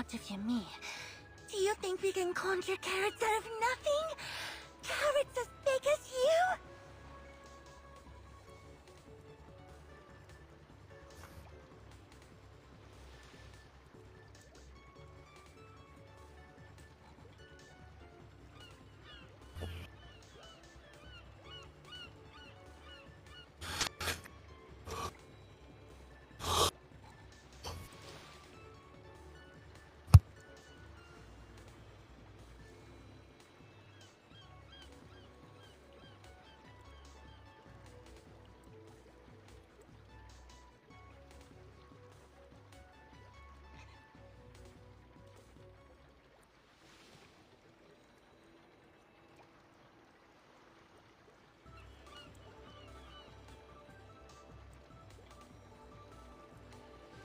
smart of you, me. Do you think we can conjure carrots out of nothing? Carrots as big as you?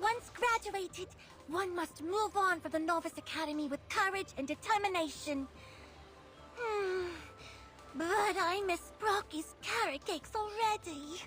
Once graduated, one must move on from the Novice Academy with courage and determination. But I miss Brocky's carrot cakes already.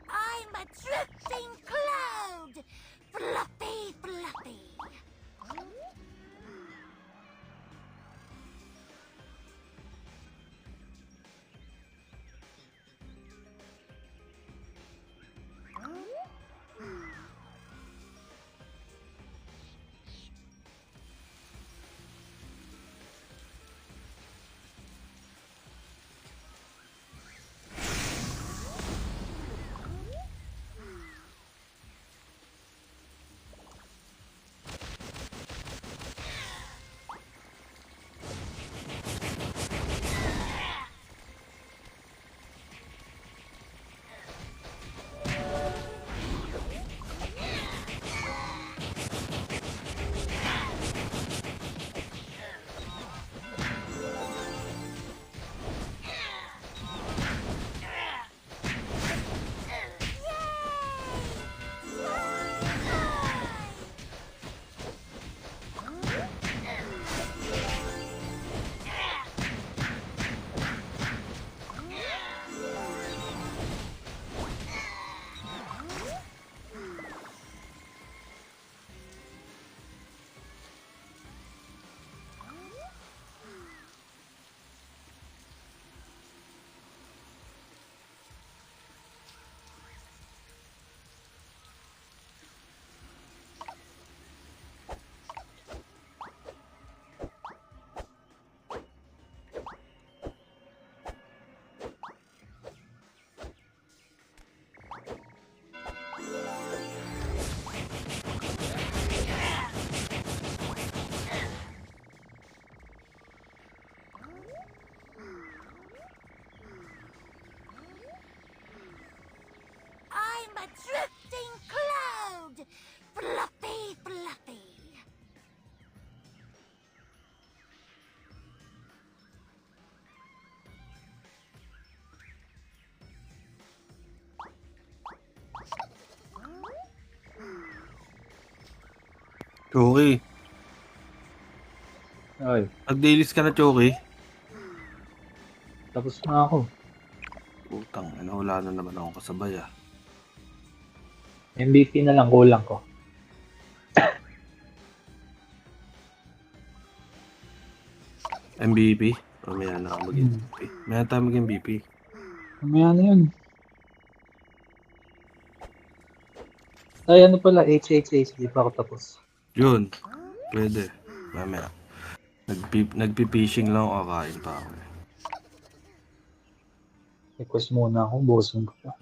I'm a drifting cloud! Fluffy, fluffy! I'm a drifting cloud! Fluffy, fluffy! Choki, Ay, nag-dailies ka na, Choki? tapos na ako. Putang, wala na naman akong kasabay ah. MVP na lang kulang ko. MVP? Mamaya na ako mag-MVP. Mamaya tayo mag-MVP. Mamaya na yun. Ay, ano pala, HHH, di pa ako tapos. Yun, pwede. Mamaya. Nagpi-fishing lang ako, kakain pa ako. Request muna ako, bosong ko pa.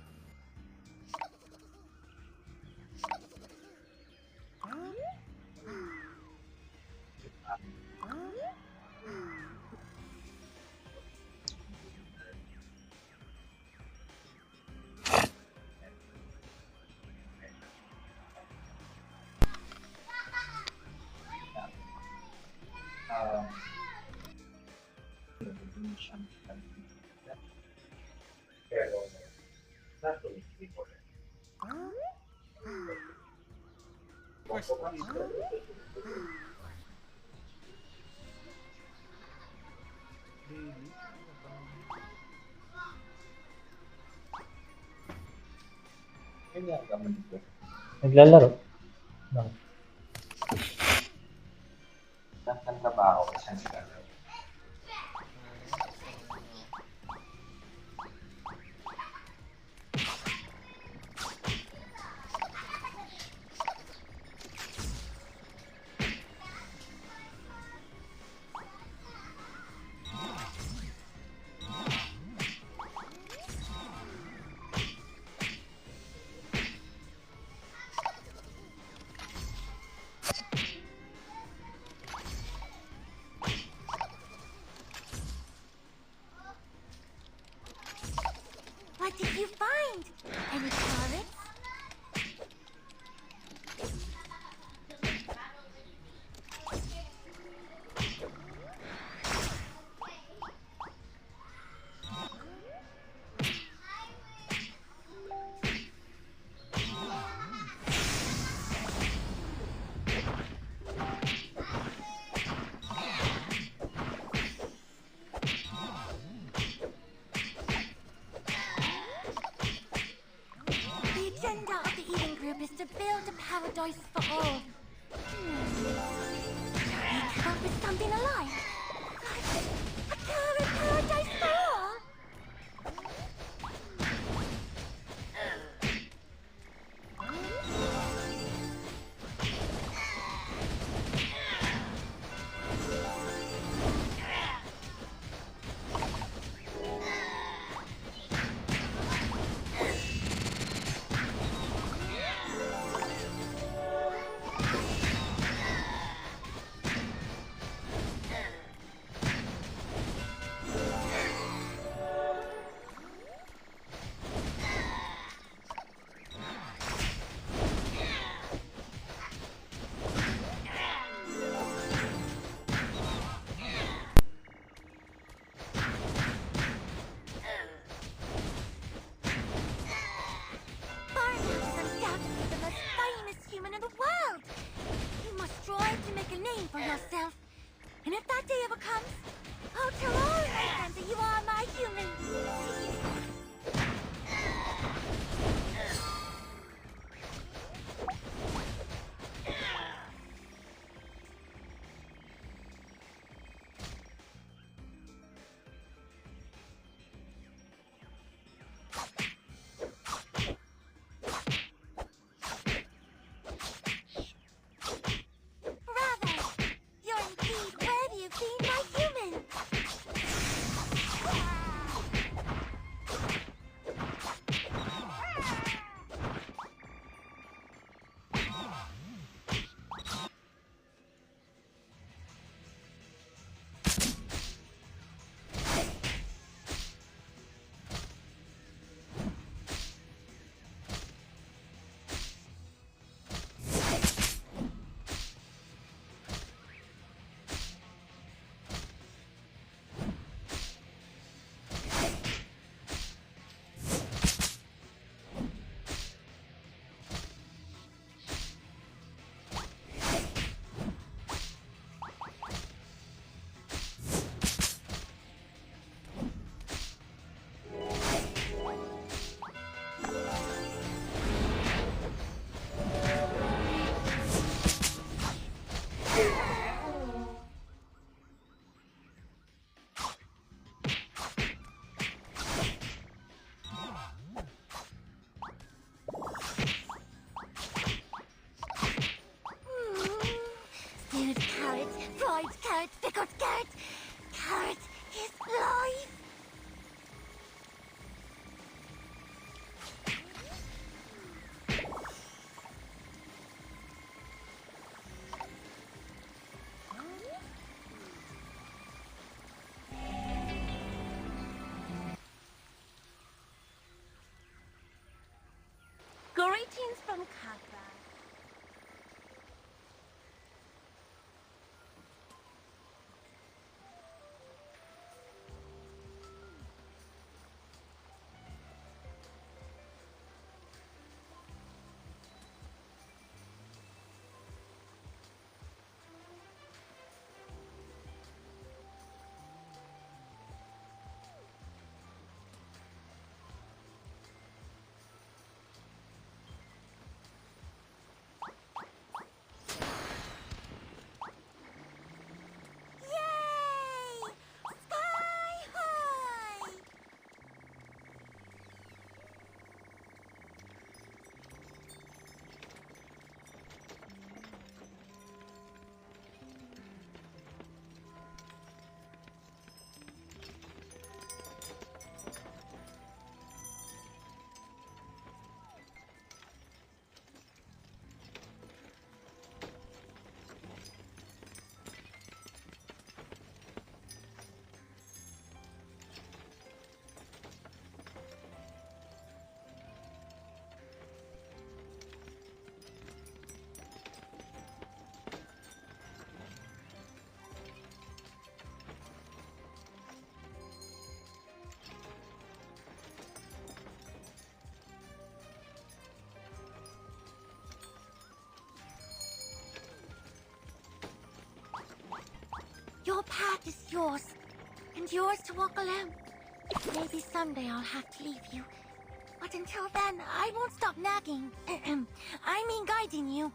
Naglalaro. Bakit? What did you find? Any carrots? The agenda of the Eden Group is to build a paradise for all. Can we come up with something alike? Like a carrot paradise for all? Barnack is undoubtedly the most famous human in the world. You must strive to make a name for yourself. And if that day ever comes, I'll tell all my friends that you are my human. Bravo! You're indeed worthy of being my human! Greetings from Kagra. Yay! Sky high! Your path is yours, and yours to walk alone. Maybe someday I'll have to leave you. But until then, I won't stop nagging. I mean guiding you.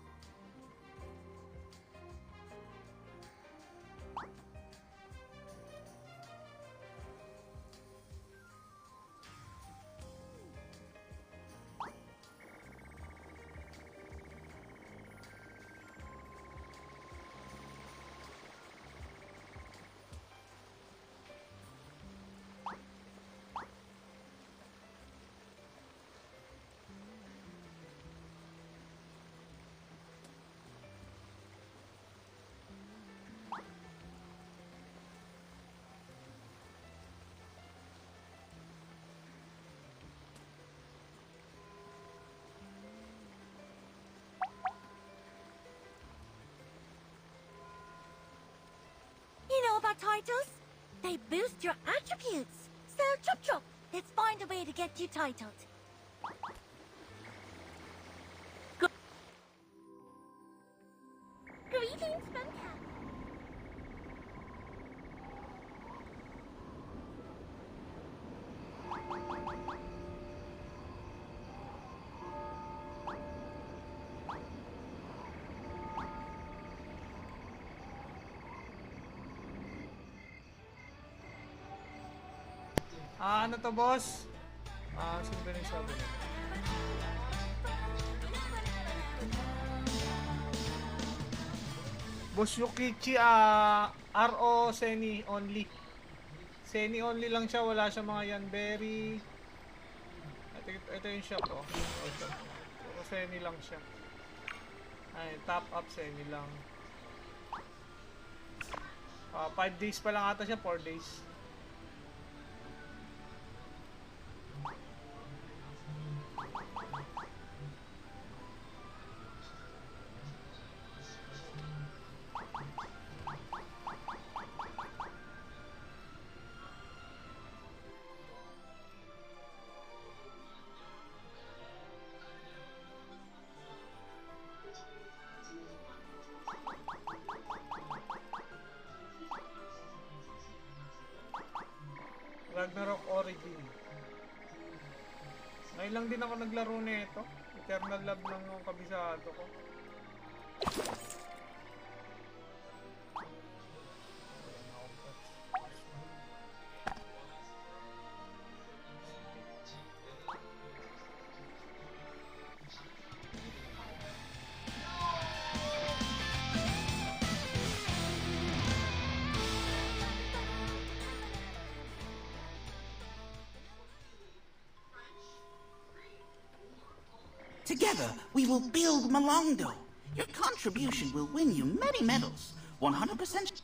You know about titles? They boost your attributes. So, chop chop, let's find a way to get you titled. Greetings from Cat. Ano to, boss? Sino ba nagsabi na? Boss Yukichi, RO Seni only. Seni only lang siya, wala siya mga Yanberry. Ito yung shop, oh. Puro Seni lang siya. Ay, top up Seni lang. 5 days pa lang ata siya, 4 days. Ragnarok Origin. Ngayon lang din ako naglaro nito. Eternal Love lang yung kabisado ko. Together, we will build Malongdo. Your contribution will win you many medals. 100%.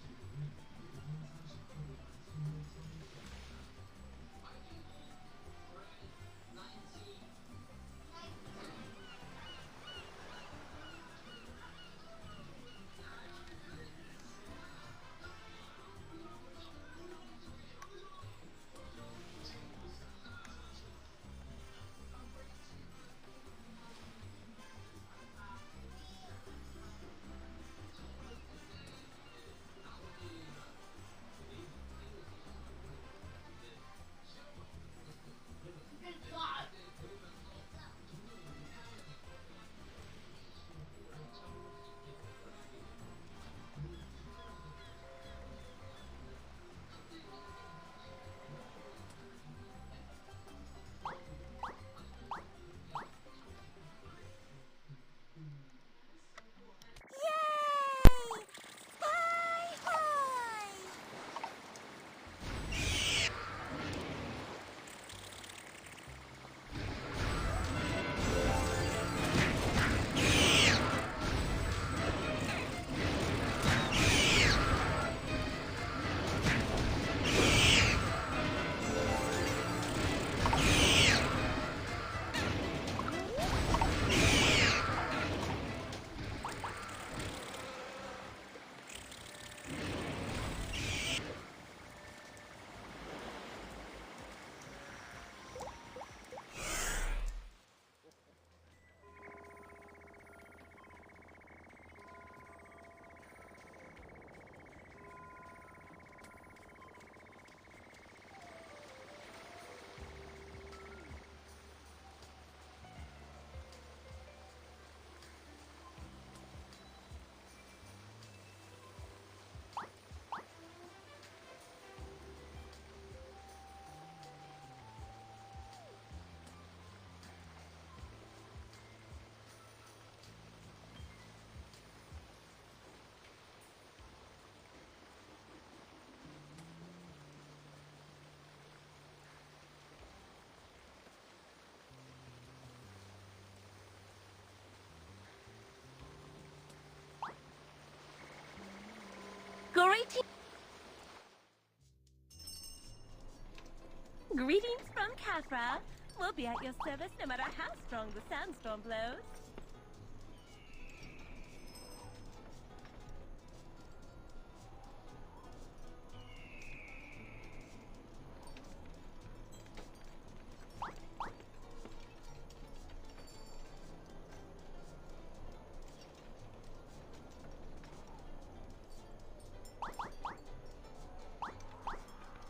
Greetings from Kafra. We'll be at your service no matter how strong the sandstorm blows.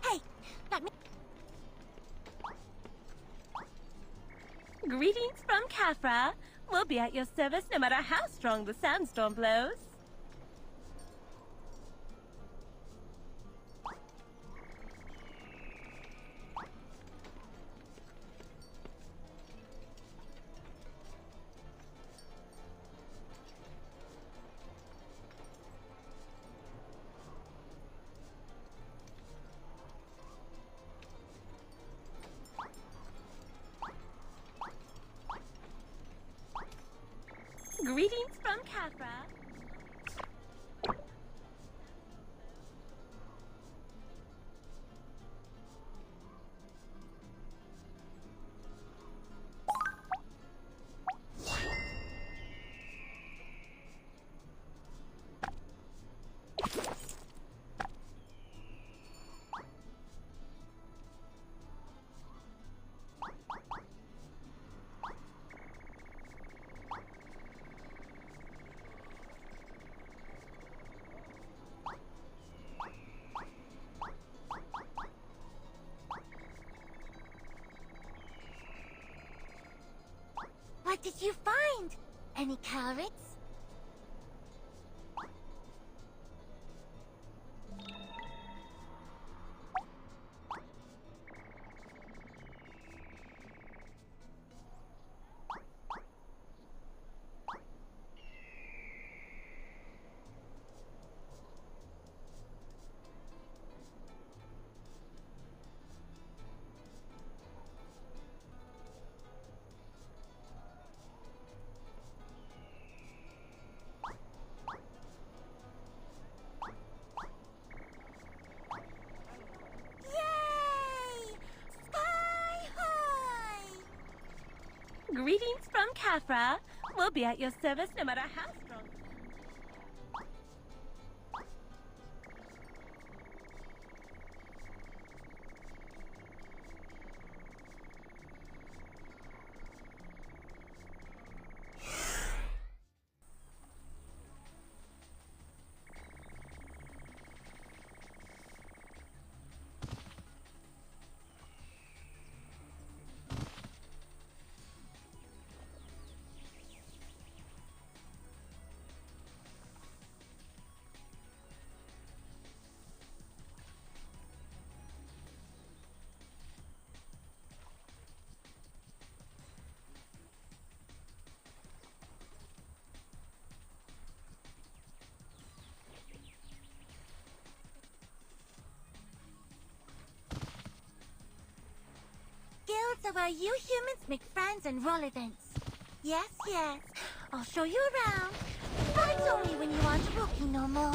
Hey, let me. Greetings from Kafra. We'll be at your service no matter how strong the sandstorm blows. Greetings from Kafra. What did you find? Any carrots? Yay! Sky high! Greetings from Kafra. We'll be at your service no matter how strong. Guilds are where you humans make friends and roll events. Yes, yes. I'll show you around. But it's only when you aren't a rookie no more.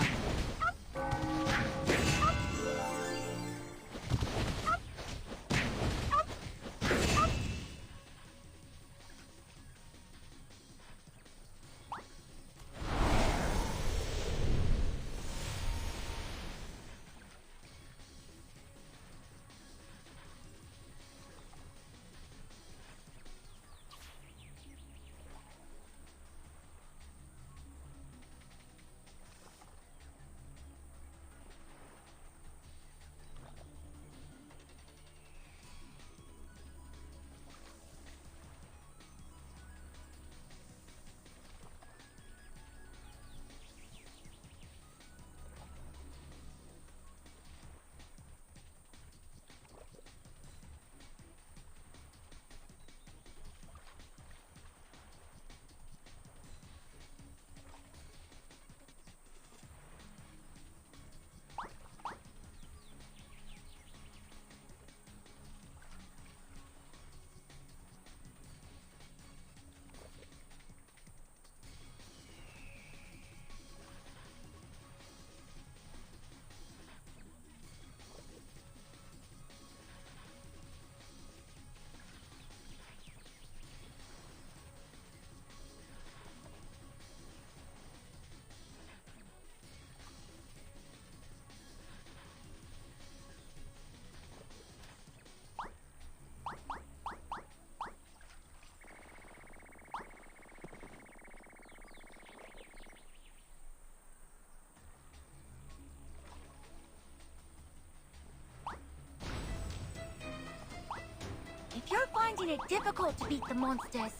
finding it difficult to beat the monsters,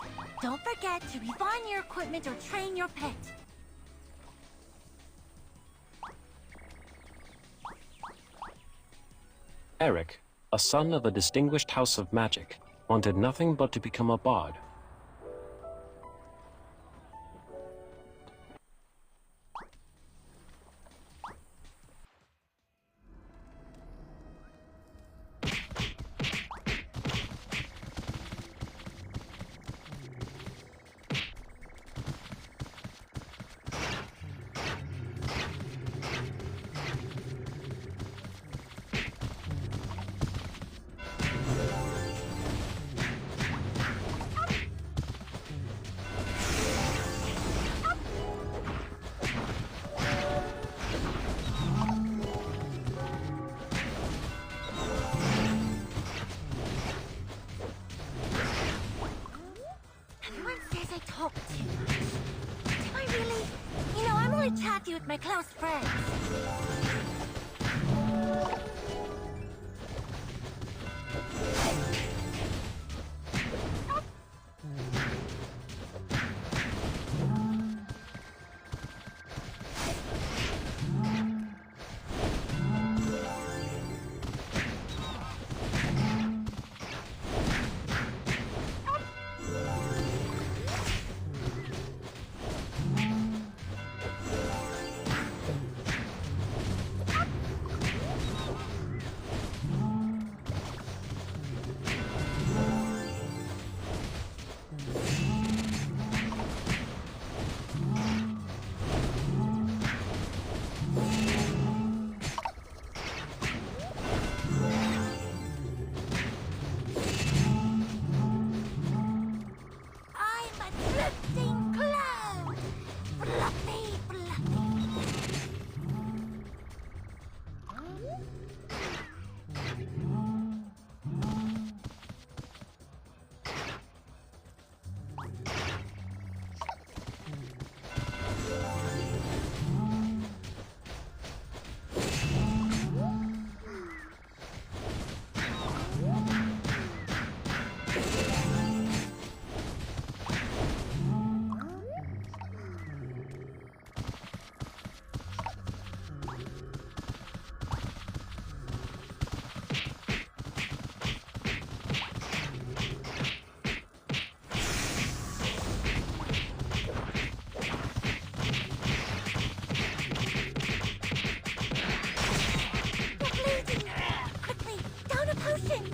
don't forget to refine your equipment or train your pet. Eric, a son of a distinguished house of magic, wanted nothing but to become a bard. Everyone says I talk too much. Do I really? I'm only chatty with my close friends. I'm a drifting cloud. Fluffy, fluffy. You're bleeding. Quickly, down a potion.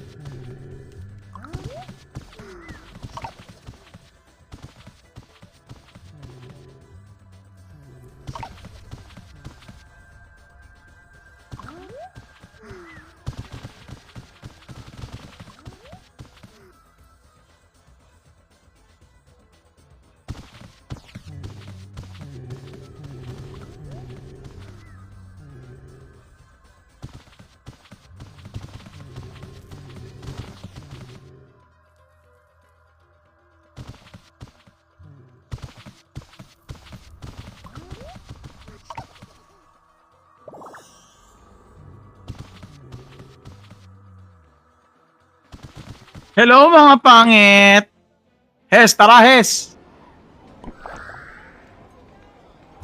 Hello mga pangit! Hes, tara Hes!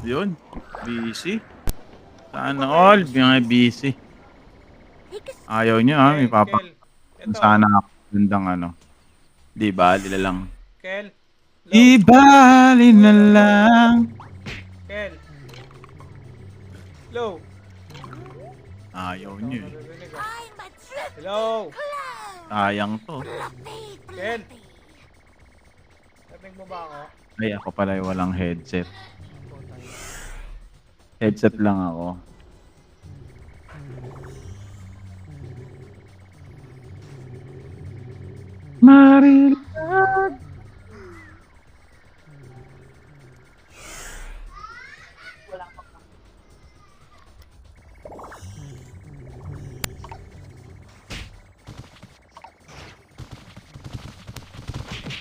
Yun, busy. Sana all, mga busy. Take a Ayaw nyo ha, may Kel, ito. sana ako gandang ano. Di ba, lila lang. Kel. Di bali na lang. Kel. Hello. Ayaw nyo eh. Naririnig ah. I'm a drifting Hello. cloud. Sayang to. Fluffy, Ken. fluffy. Narinig mo ba ako? Ay, ako pala yung walang headset. Headset lang ako. Marilag.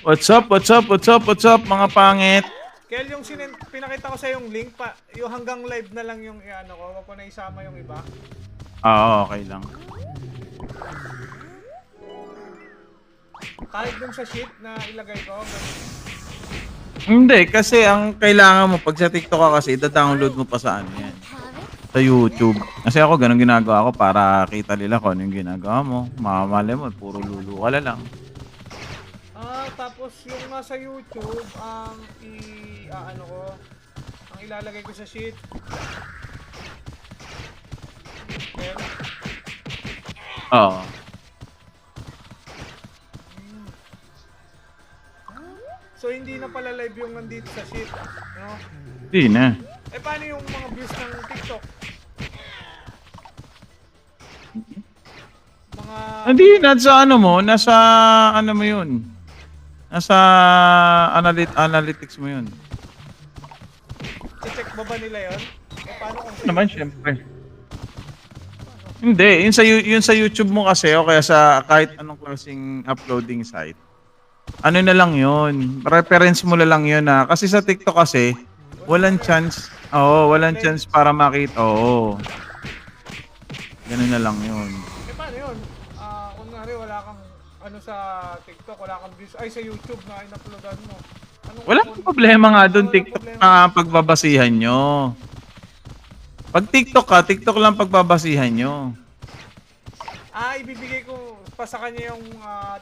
What's up, mga pangit? Kel, yung pinakita ko sa yung link pa, yung hanggang live na lang yung ano ko, wag ko na isama yung iba. Oo, okay lang. Kahit dun sa sheet na ilagay ko. Hindi, kasi ang kailangan mo, pag sa TikTok ka kasi, ida-download mo pa sa ano yan. Sa YouTube. Kasi ako, ganun ginagawa ko para kita nila kung ano yung ginagawa mo. Mamamali mo, puro lulu ka lang. Tapos yung nasa YouTube, ang ang ilalagay ko sa sheet. Ayan. Oo. So hindi na pala live yung nandito sa sheet, no? Hindi na. Paano yung mga views ng TikTok? Hindi, nasa ano mo, nasa ano mo yun. Nasa analytics mo yun. I-check ba nila yun? Paano kung Naman, syempre. Hindi, yun sa YouTube mo kasi o kaya sa kahit anong klaseng uploading site. Ano na lang yun, reference mo na lang yun na. Kasi sa TikTok kasi, walang chance. Oo, walang chance para makita. Oo. Ganun na lang yun. paano yun? Kunwari wala kang sa TikTok, wala kang views. Ay, sa YouTube na in-uploadan mo. Walang problema nga doon, TikTok na pagbabasihan nyo. Pag TikTok ka, TikTok lang pagbabasihan nyo. Ibibigay ko pa sa kanya yung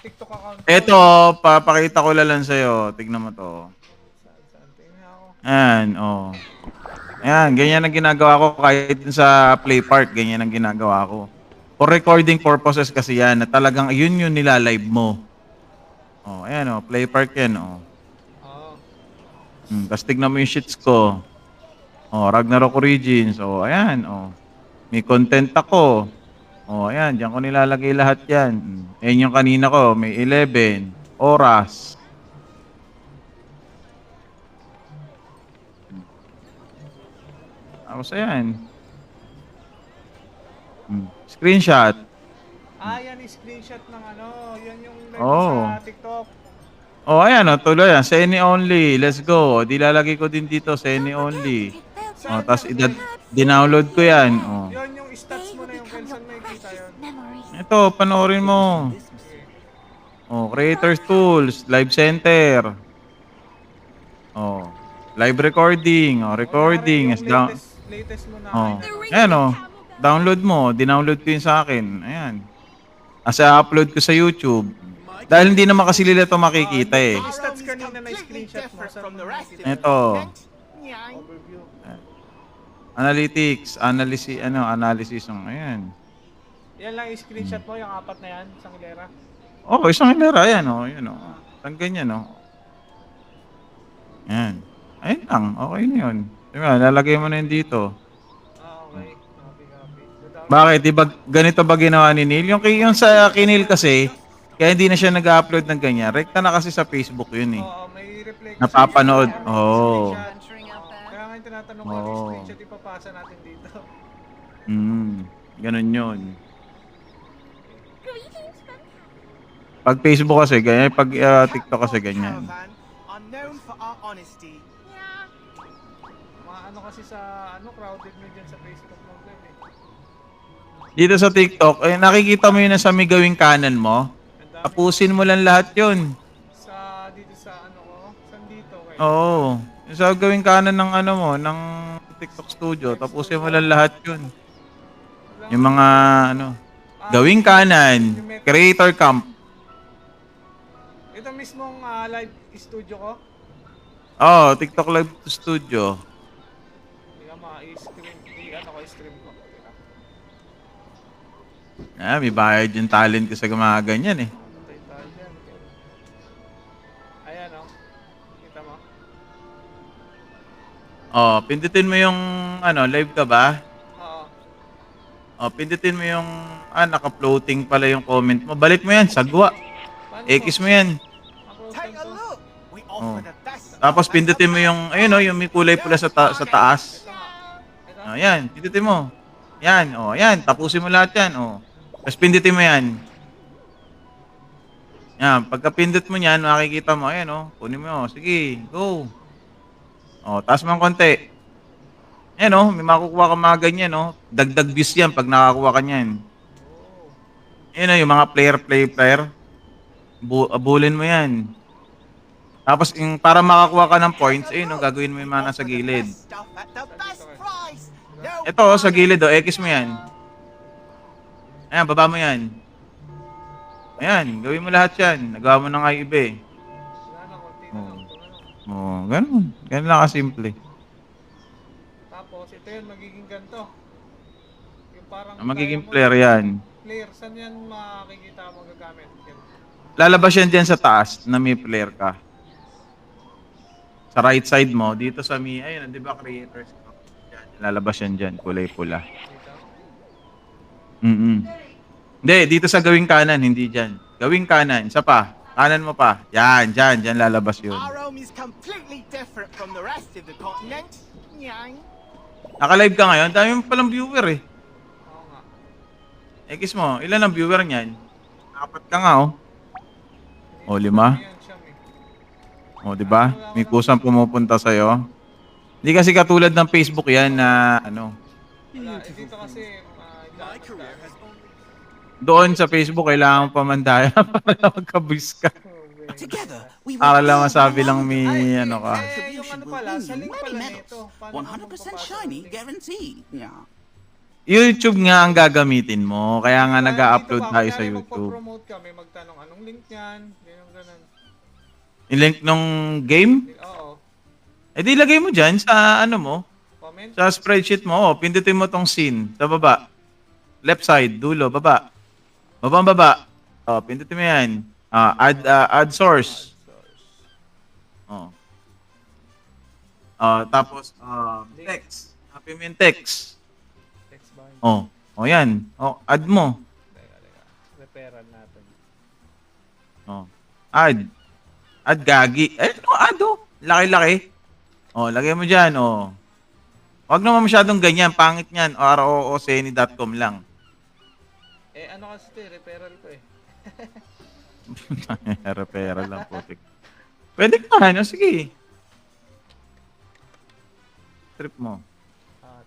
TikTok account. Eto, papakita ko lang sa'yo. Tignan mo to. Ayan, oh. Ayan, ganyan ang ginagawa ko kahit sa Play Park, ganyan ang ginagawa ko. For recording purposes kasi yan, na talagang yun yung nilalive mo. Oh, ayan oh, Play Park yan oh. Tapos tignan mo yung sheets ko. Oh, Ragnarok Origins. Oh, ayan oh. May content ako. Oh, ayan, diyan ko nilalagay lahat yan. Ayan yung kanina ko, may 11 oras. Tapos ayan. Screenshot. Yan yung screenshot ng yan yung live Oh. sa TikTok. Oh, ayan oh, tuloy yan. Seni only. Let's go. Di lalagay ko din dito, Seni only. Oh, tapos dinownload ko yan. Oh. Yun yung stats mo na yung Kelson, makikita yun. Ito, panoorin mo. Oh, Creators Tools, Live Center. Oh, live recording. Oh, recording. Yung latest mo na. Oh. Ayan oh. Download mo. Dinownload ko yun sa akin. Ayan. Upload ko sa YouTube. Dahil hindi naman kasi nila ito makikita eh. Yung stats kanina na screenshot mo sa Ito. Analytics, analysis ng ayan. Yan lang yung screenshot mo, yung apat na yan, isang hilera. Oh, isang hilera yan oh, yun oh. Ang ganyan oh. Ayan. Ayun lang, okay na yun. Diba, lalagay mo na yun dito. Okay. Copy. Bakit? Di ba ganito ba ginawa ni Neil? Yung sa Kinil kasi, kaya hindi na siya nag-upload ng ganyan. Rekta na kasi sa Facebook yun eh. Oo, may reflection. Napapanood. Oo. Kaya nga yung tinatanong ko yung screenshot ipapasa natin dito. Ganun yun. Pag Facebook kasi ganyan, pag TikTok kasi ganyan. Mga kasi sa crowded na dyan sa Facebook mo eh. Dito sa TikTok, nakikita mo yun na sa may gawing kanan mo. Tapusin mo lang lahat yun. Dito sa ko, saan dito? Okay. Oo. Sa gawing kanan ng mo, ng TikTok studio, tapusin mo lang lahat yun. Yung mga gawing kanan, creator camp. Ito mismong live studio ko. Oh, TikTok live studio. Hindi ka stream ko. May bayad yung talent ko sa mga ganyan eh. Ayan kita mo. Oh, pindutin mo yung live ka ba? Oo. Oh, pindutin mo yung naka-floating pala yung comment mo. Balik mo yan, sagwa. X mo yan. Oh. Tapos pindutin mo yung yung may kulay pula sa taas. Oh, yan, pindutin mo. Yan, oh, yan, tapusin mo lahat yan, oh. Tapos pindutin mo yan. Yan, pagka pindut mo yan, makikita mo, ayan, oh. Kunin mo, oh. Sige, go. Oh, taas mo ang konti. Ayan, oh, may makukuha ka mga ganyan, oh. Dagdag views yan pag nakakuha ka niyan. Ayan, oh, yung mga player. Abulin mo yan. Tapos para makakuha ka ng points, ayun, gagawin mo yung mga nasa gilid. Stuff at the best price. No Ito, sa gilid, X mo yan. Ayan, baba mo yan. Ayan, gawin mo lahat yan. Nagawa mo na nga iba eh. Wala na, konti na lang. Ito na lang. Oo, ganun. Ganun lang kasimple. Tapos, ito yun, magiging ganito. Yung parang Magiging diamond player yan. Player, saan yan makikita mo gagamit? Yan. Lalabas yan dyan sa taas na may player ka. Sa right side mo, dito sa may, ayun, di ba creators? Yan, lalabas yan dyan, kulay pula. Dito. Hindi, dito sa gawing kanan, hindi dyan. Gawing kanan, isa pa. Kanan mo pa. Yan, dyan lalabas yun. Our home is completely different from the rest of the continent. Yang. Naka-live ka ngayon, dami mo palang viewer eh. Oo nga. X mo, ilan ang viewer niyan? 4 ka nga oh. O, 5. Yan siya, eh. O, di ba? May kusang pumupunta sa'yo. Hindi kasi katulad ng Facebook yan na ano. Wala, dito kasi, My career has only Doon sa Facebook, kailangan mo pamandaya para magka-boost ka. together. We Para will lang build masabi lang Malongo. may ano ka. yung Contribution ano will pala, win sa you link many pala medals. nito. Paano 100% magpapasok shiny ng link? guarantee. Yeah. YouTube nga ang gagamitin mo. Kaya nga Kaya nag-upload dito ba, tayo sa kunyari YouTube. magpo-promote kami, magtanong anong link niyan, ganyan. Yung link nung game? Oo, Eh di lagay mo dyan sa ano mo. comment. Sa spreadsheet mo. Oh, pindutin mo tong scene. Sa baba. Left side, dulo, baba. Baba. Oh, pindutin mo yan. Add source. Oh. Tapos, text. Happy mo yung text. Text ba? Oh, yan. Oh, add mo. Teka. Reparan natin. Oh. Add gagi. No, add oh. Laki-laki. Oh, lagay mo dyan, oh. Huwag naman masyadong ganyan. Pangit niyan. rooceny.com lang. Ano kasi ito, referral ko eh. Repera lang, putik. Pwede ka, ano? Sige. Trip mo.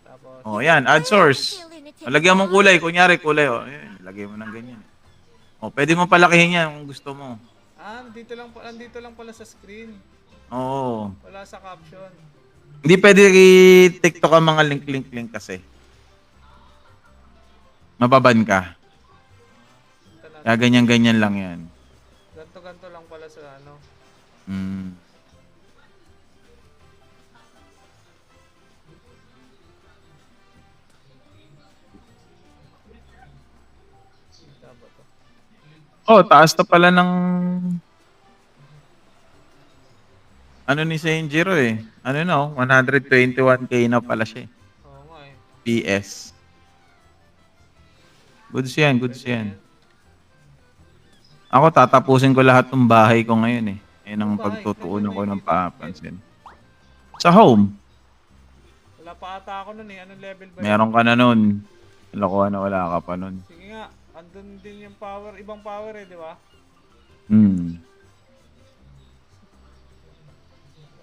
Tapos, Oh, yan. Add source. Lagyan mong kulay. Kunyari, kulay. Oh, yan. Lagay mo ng ganyan. Oh, pwede mo palakihin yan kung gusto mo. nandito lang pala sa screen. Oo. Wala sa caption. Hindi pwede i-TikTok ang mga link kasi. Mababan ka. Ito na, Kaya ganyan-ganyan lang yan. ganto lang pala sa ano. Mm. Tama to. Oh, taas na pala ng ano ni Senjiro eh. Ano na, 121k na pala siya eh. Oo nga eh. PS. Goods yan, goods yan. Ako tatapusin ko lahat ng bahay ko ngayon eh. Yan ang pagtutuunan ko ng papansin. Sa home, Wala pa ata ako nun eh. Anong level ba yun? meron ka na nun. Lokohan na wala ka pa nun. Sige nga, andun din yung power, ibang power eh, di ba?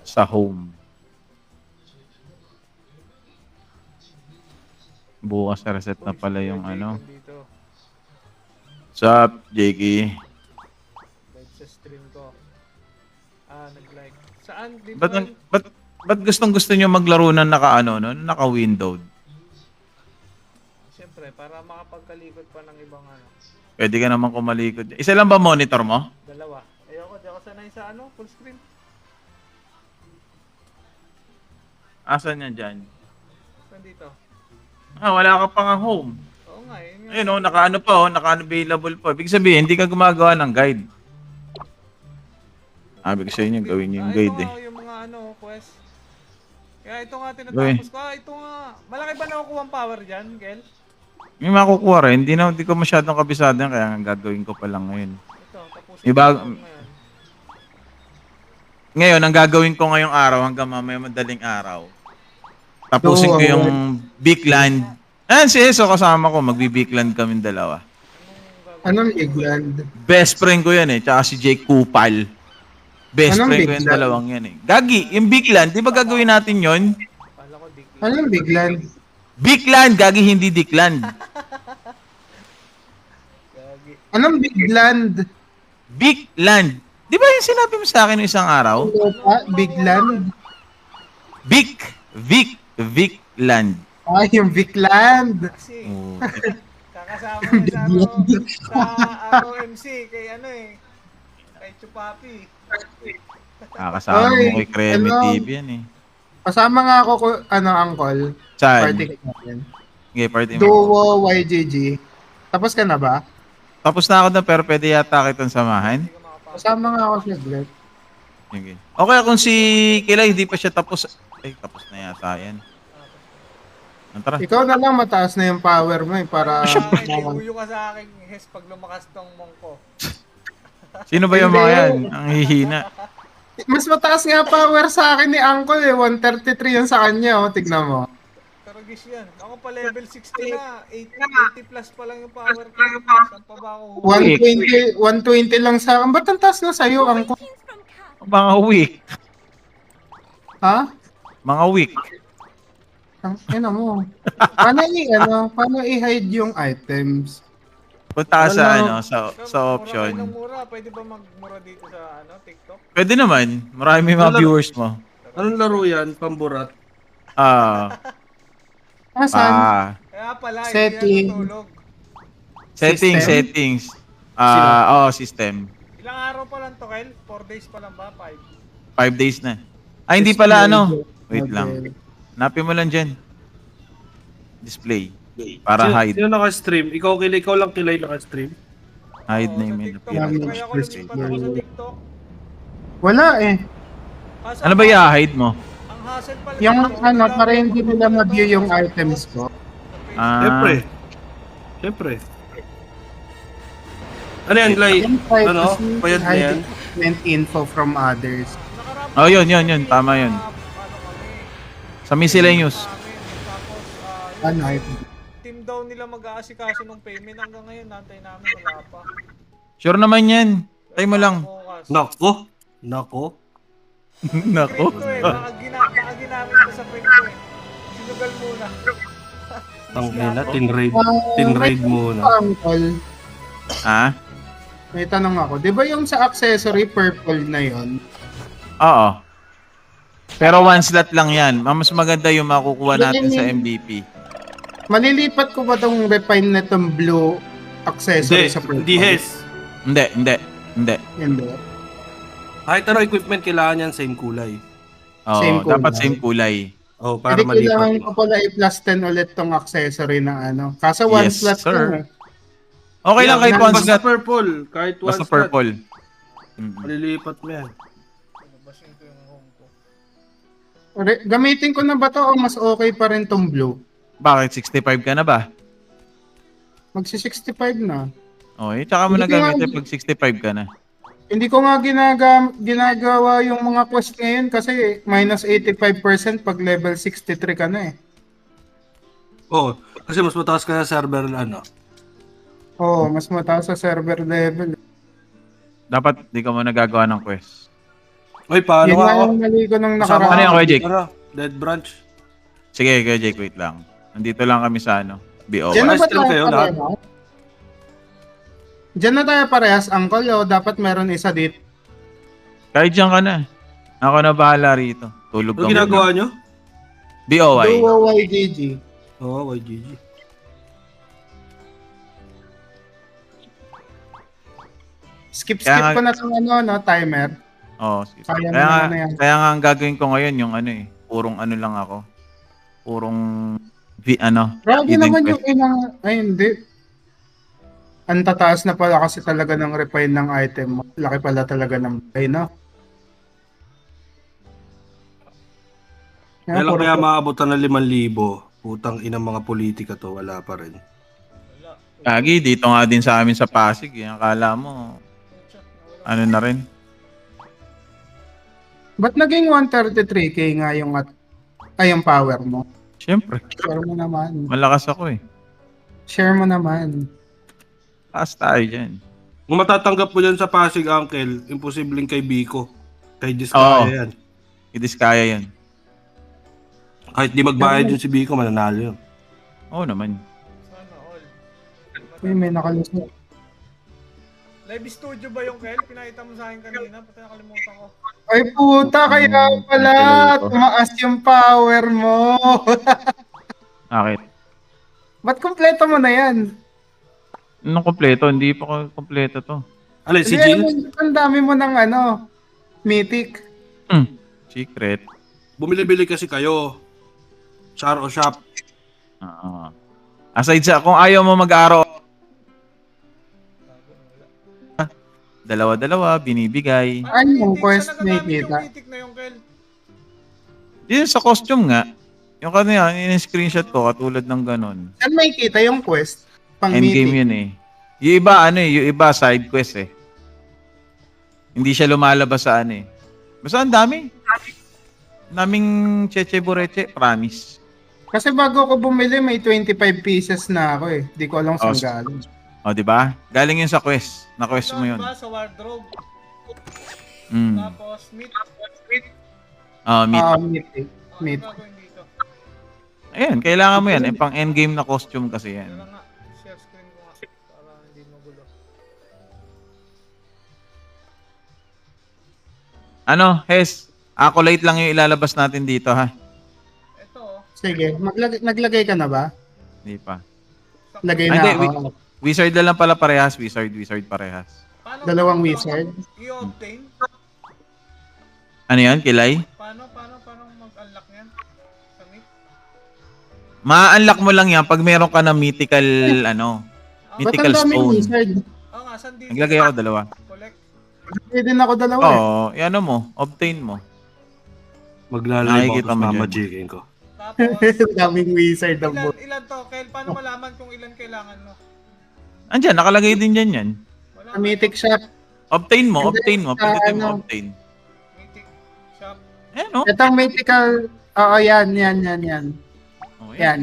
Sa home. Bukas na reset na pala yung ano. Dito, Sup, Jakey? live sa stream ko. Nag-like. Saan? Dito Ba't gustong-gusto nyo maglaro ng naka-windowed? Siyempre, para makapagkalikot pa ng ibang ano. Pwede ka naman kumalikod. Isa lang ba monitor mo? Dalawa. Ayoko, di ako sanay sa ano, full screen. Asan yan dyan? Saan dito? Wala ka pa nga home. Oo nga eh. Yun nga. Ayun naka-available pa. Ibig sabihin, hindi ka gumagawa ng guide. Sabi ko sa inyo, gawin niyo yung guide ito eh. nga yung mga ano, quest. Kaya ito nga tinatapos ko. Ito nga. Malaki ba nakukuha ang power dyan, Kel? May makukuha rin. Hindi ko masyadong kabisado yan, kaya nga gagawin ko pa lang ngayon. Ito, tapusin Iba- ko ngayon. Ngayon, ang gagawin ko ngayong araw hanggang mamaya madaling araw. Tapusin ko yung Bigland. Ayan si Eso kasama ko. Magbi-Bigland kaming dalawa. Anong Bigland? Best friend ko yan eh. Tsaka si Jake Kupal. Best Anong friend ko yung Bigland? dalawang yan eh. Gagi, yung Bigland, di ba gagawin natin yon? Kala ko di Anong Bigland? Bigland, Gagi, hindi Dickland. Gagi. Anong Bigland? Big Land. Di ba yung sinabi mo sa akin isang araw? Big Land. Vic Land. Yung Big Land. Kasi, Oh. kakasama niya sa ROMC, kay kay Chupapi. Kasama Oy, mo kay Kreme hello. TV yan eh. Kasama nga ako, uncle. Saan? Party ka natin. Okay, party mo. Duo YGG. Tapos ka na ba? Tapos na ako na pero pwede yata kitang samahan. Kasama nga ako sa Glet. Okay. Okay, kung si Kilay hindi pa siya tapos. Ay, tapos na yata yan. Tara. Ikaw na lang mataas na yung power mo para... Uyo ka sa akin, Hes, pag lumakas tong mongko. Sino ba yung mga yan? Ang hihina. Mas mataas nga power sa akin ni Uncle eh. 133 yan sa kanya, oh. Tignan mo. Pero gis yan. Ako pa level 60 na. 80 plus pa lang yung power ko. Saan pa ba ako? 120 lang sa akin. Ba't ang taas na sa'yo, Uncle? Greetings from Cap. Mga weak. Ha? Mga weak. Ano mo? Paano i-hide yung items? Punta ka sa Wala. sa option. Mura, mura. Pwede ba magmura dito sa TikTok? Pwede naman. Marami mga Wala. viewers mo. Anong laro yan? Pamburat? Saan? Kaya pala, Setting. hindi natutulog. Settings. System. Ilang araw pa lang to, Kel? 4 days pa lang ba? 5? 5 days na. Ay, hindi pala Wait Okay. lang. Hanapin mo lang dyan. Display. Para hide. Sino naka-stream? Ikaw lang kilay naka-stream? Hide na Sa yung TikTok. menu. Kaya ako lumipat ako sa TikTok. Wala eh. Kaso Ano ba i-hide mo? Ang hassle pala. Yung dito, wala para akong hindi nila ma-view yung items ko. Siyempre. Ano yan, Glay? Yung Ano? privacy, Bayad na yan? hiding info from others. Nakarap- Oh, yun. Tama yun. Sa miscellaneous. Tapos, Ano? team daw nila mag-aasikaso ng payment hanggang ngayon. Nantay namin, wala pa. Sure naman yan. Tay mo lang. Bukas. Nako. Nako. Crypto eh, baka ginamit ko sa crypto eh. Sinugal muna. Tangina, tinraid muna. Uncle, Ah? may tanong ako. Di ba yung sa accessory purple na yon? Oo. Pero one slot lang yan. Mas maganda yung makukuha natin sa MVP. Malilipat ko ba tong refine na tong blue accessory sa purple? Hindi Hes. Hindi. Hindi. Kahit ano equipment, kailangan yan same kulay. Oo, Same kulay. dapat same kulay. Oh, para Hindi kailangan malipat ko mo. pala i-plus 10 ulit tong accessory na ano. Kaso one Yes, slot sir. lang eh. Okay lang kahit one Basta slot. purple. Kahit one Basta slot. purple. Malilipat mo yan. Basin ko yung home ko. Gamitin ko na ba to o mas okay pa rin tong blue? Bakit? 65 ka na ba? Magsi 65 na. Okay, tsaka mo na Hindi nga- gamitin pag 65 ka na. Hindi ko nga ginagawa yung mga quest ngayon kasi minus 85% pag level 63 ka na eh. Oh, kasi mas mataas ka na server Oo, mas mataas sa server level. Dapat di ka mo nagagawa ng quest. Oy, paano Yun nga nga ako? yung mali ko nung Ano nakaraan. yan, Kuya Jake? Dead branch. Sige, Kuya Jake, wait lang. Nandito lang kami sa BO. Diyan na ba Stream tayo kayo lahat? parehas? Diyan na tayo parehas, Uncle, o dapat meron isa dito. Kahit dyan ka na. Ako na bahala rito. Tulog ka Ano ginagawa nyo? BOY. Duo YGG. Oo, YGG. Skip Kaya ko na itong timer. Oo, sige. Kaya Kaya, naman na yan. kaya nga ang gagawin ko ngayon yung purong lang ako. Purong Grabe hidden naman quest. yung inang... Ay, hindi. Ang tataas na pala kasi talaga ng refine ng item mo. Laki pala talaga ng buhay, no? Kailan kaya maabutan ng 5,000? Putang inang mga politika to, wala pa rin. Gagi, dito nga din sa amin sa Pasig. Akala mo, ano na rin. Ba't naging 133k nga yung power mo? Siyempre, Share mo naman. malakas ako eh. Share mo naman. Taas tayo dyan. Kung matatanggap mo dyan sa Pasig, Uncle, imposibleng kay Biko. Kay Oo. Diskaya yan. Idiskaya yan. Kahit di magbayad yun si Biko, mananalo yun. Oo naman. Sana all. Uy, may nakalusot. Live studio ba yung Kel? Pinakita mo sa akin kanina. Pati nakalimutan ko. Ay puta, kaya pala tumaas yung power mo. Bakit? Ba't kompleto mo na yan? Anong kompleto? Hindi pa kompleto to. Alay, si Hindi, Jill? ang dami mo ng mythic. Secret. Bumili-bili kasi kayo. Char o shop. Aside sa, kung ayaw mo mag-araw, dalawa-dalawa, binibigay. Ano yung Mythic, quest saan may nagagamit yung kita? Mythic na yung Kel? Yun sa costume nga. Yung kanina, in-screenshot ko, katulad ng ganun. Saan may kita yung quest? Pang Endgame mythic. yun eh. Yung iba, yung iba side quest eh. Hindi siya lumalabas sa ano eh. Basta ang dami. Naming cheche bureche, promise. Kasi bago ko bumili, may 25 pieces na ako eh. Di ko alam saan Oh, galing. O, di ba? Galing yun sa quest. Na-quest mo yun. Ba sa wardrobe? Mm. Tapos meat. Meet. Mythic. Ano Meat. gagawin dito? Ayan, kailangan mo yan. Eh, pang endgame na costume kasi yan. Kaya nga, share screen ko nga. Para hindi magulo. Ano, Hes? Acolyte lang yung ilalabas natin dito, ha? Ito oh. Sige, naglagay ka na ba? Hindi pa. Lagay Ay, na hindi, ako. Wizard na lang pala parehas. Wizard parehas. Paano Dalawang wizard. i-obtain? Ano yan, Kilay? Paano mag-unlock yan? Sa meat? Ma-unlock mo lang yan pag meron ka na mythical, Ba't mythical ang daming stone. wizard? Oo nga, saan dito? Naglagay ako dalawa. Collect. Naglagay din ako dalawa eh. Oo, yan mo, obtain mo. Maglalay ako Nakikita tapos mo dyan. mamajikin ko. Tapos, Ang daming wizard ang buhay. ilan to? Kel, paano malaman kung ilan kailangan mo? Andyan, nakalagay din dyan yan. Wala Sa mythic shop. Obtain mo. Hindi, Pindutin mo, ano, obtain. Mythic shop. Ayan, no? Itong mythical, oo yan. Oh, Yan.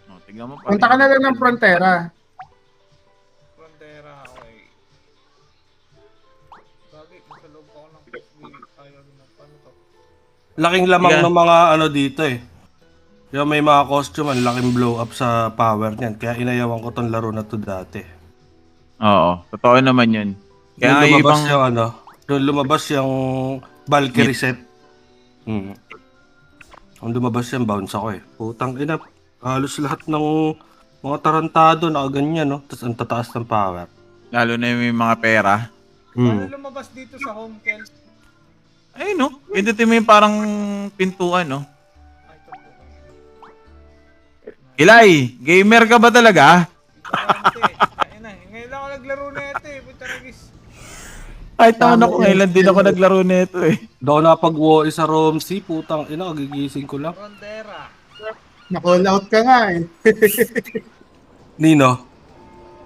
Oh, tignan mo pa. Punta ka na lang ng Frontera. Frontera, okay. Bagay, nasa loob ako ng ayaw naman. Paano to? Laking lamang Yeah. ng mga dito eh. Yung may mga costume, ang laking blow up sa power niyan. Kaya inayawan ko tong laro na to dati. Oo, totoo naman yun. Kaya nga Doon lumabas ibang... yung doon lumabas yung Valkyrie set. Ang lumabas yung bounce ako eh. Putang ina, halos lahat ng mga tarantado nakaganyan, no? Tapos ang tataas ng power. Lalo na yung may mga pera. Paano lumabas dito sa home, Kel? Ayun, no? Pindutin mo yung parang pintuan, no? Ay, ito po. Kilay, gamer ka ba talaga? Karante. Ayun na, ngayon lang ako naglaro na ito eh. Puta nagis. Kahit naman ako, ngayon din ako naglaro nito eh. Daw napag-walk sa Romsey, putang ina, gigising ko lang. Frontera. Na-call out ka nga eh. Nino,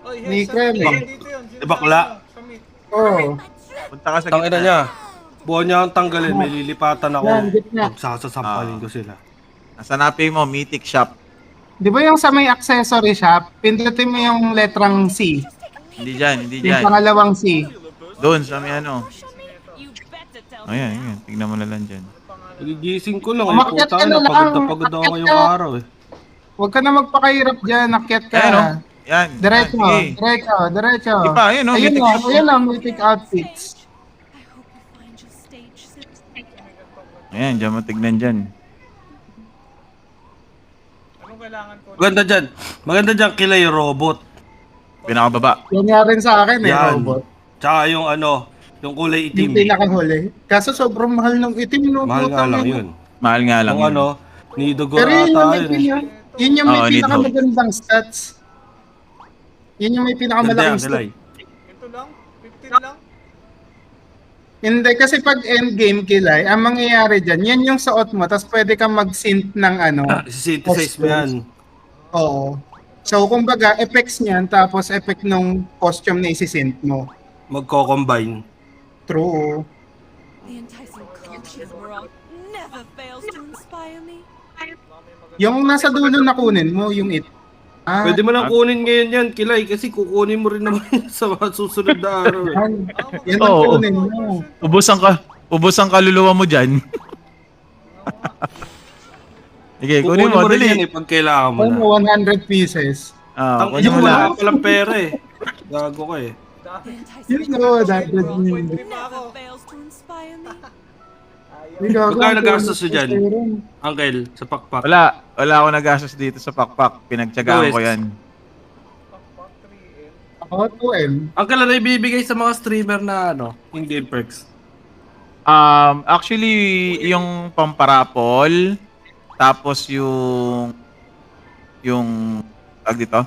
Oy, Ni hey, Krem, saan eh. dito yun? Sino Bakla. Sa meat. Oo. Punta ka sa tang ina niya. Buwan niya ang tanggalin, may lilipatan ako. Yan, gitna. Magsasasampalin ko sila. Nasa napin mo, Mythic Shop. Di ba yung sa may accessory shop, pindutin mo yung letrang C. Hindi dyan, hindi Yung dyan. pangalawang C. Doon, sa may ano. You better tell Ayan, ayan. Tignan mo na lang dyan. Gigising ko lang, Umakyat ka putang na ina, lang. pagod na pagod ako Umakyat ngayong ka. araw eh. Huwag ka na magpakahirap dyan, akyat ka. Ayan, oh. Yan. Diretso, Yan, sige. diretso. Iba, ayun, oh, Ayun mythic o, shop. ayun o, mythic outfits. I hope you find your stage soon. Ayan, dyan mo tignan dyan. Anong kailangan ko? Maganda dyan kilay yung robot. Pinakababa. Yan nga rin sa akin eh, Yan. robot. Tsaka yung yung kulay Yung itim. pinakahuli. Kaso sobrang mahal ng itim, no? Mahal nga Putang lang ina. yun. Mahal nga lang Yung yun. Nidogo Pero yun yung ata may, yun eh. yun yung may Oo, need pinakamagandang stats. Yun yung may Ganda pinakamalaking yan, kilay. stats. Ito lang? 15 lang? Hindi, kasi pag endgame kilay, ang mangyayari dyan, yan yung suot mo, tapos pwede kang mag-synth ng Synthesize mo yan. Oo. So, kumbaga, effects niyan, tapos effect nung costume na isi-synth mo. Magko-combine. True. The enticing culture world never fails to inspire me. Yung nasa dulo na kunin mo, yung it. Ah, Pwede mo lang kunin ngayon yan, kilay, kasi kukunin mo rin naman yan sa mga susunod na araw eh. yan ang Oo. kunin mo. Ubos ang kaluluwa mo dyan. Sige, kunin mo, rin yan dali. eh, pag kailangan mo Ano, na. 100 pieces. Ah, Ang kunin ina mo wala na. ka palang pera eh. Gago ka eh. Dami. Yun know, that doesn't 1.3 pa ako. fails to inspire me. Ayaw. Magkano nagastos nyo dyan? Uncle, sa pakpak. Wala ako nagastos dito sa pakpak. Pinagtyagaan ko yan. Pakpak 3M. Ako 2M. Uncle, ano ibibigay sa mga streamer na in-game perks? Actually, yung pamparapol, tapos tag dito,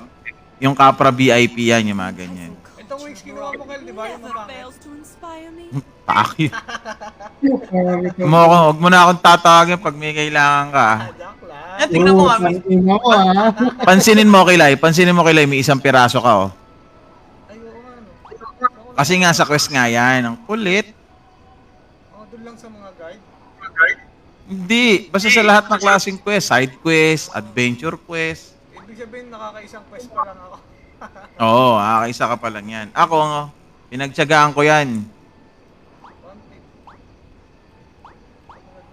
yung Capra VIP yan, yung mga ganyan. Itong wings kinuha mo, Kel, di ba? Yung Never mapangit. fails to inspire me. Pakit. Huwag mo na akong tatawagin pag may kailangan ka. Joke lang. Yan, tingnan mo kami. Ako Pansinin mo, Kilay, may isang piraso ka, oh. Ay, oo nga, no. Kasi nga sa quest nga yan, ang kulit. Oh, doon lang sa mga guide. Hindi, basta sa lahat ng klaseng quest, side quest, adventure quest. Ibig sabihin, nakakaisang quest pa lang ako. Oo, kakaisa ka pa lang yan. Ako, pinagtyagaan ko yan.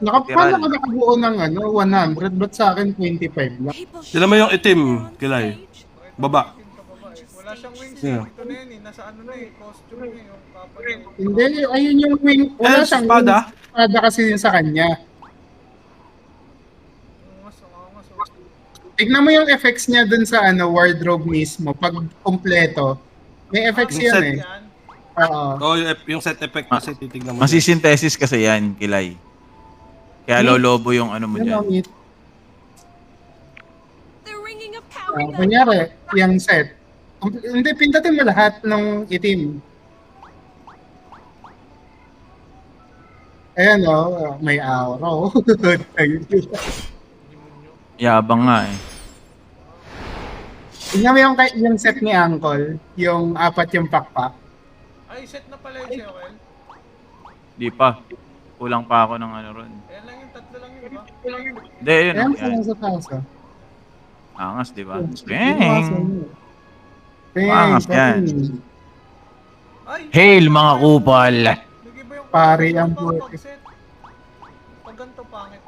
Paano ka nakabuo ng 100? Ba't sa akin 25 lang? Sila mo yung itim, Kilay. Baba. Wala siyang wings Yeah. Ito na yun eh. Nasa ano na eh. Costume na eh. Yung papa niya. Hindi, ayun yung wing. Wala siyang espada. wing. Espada kasi yun sa kanya. Angas. Tignan mo yung effects niya dun sa wardrobe mismo. Pag kompleto, may effects Yung yan set. eh. Yan. Oo. Yung set effect kasi titignan mo. Masisynthesis kasi yan, Kilay. Kaya lolobo yung ano mo Yun dyan. ang it. The ringing of cowrie Kunyari, yung set. Hindi, pindutin mo lahat ng itim. Ayan may aura. Yabang nga eh. Tignan mo yung set ni Uncle. Yung 4 yung pakpak. Ay, set na pala yun siya, Kel. Di pa. Kulang pa ako ng ano ron. Ayan lang yung tatlo lang yun, ba? Hindi, yun. Ayan, Yan. sa taas. Angas, di ba? Bang! Angas yan. Ay! Hail mga kupal! Nag-iba yung Pare ang pag buhay. set. Pag ganito pangit.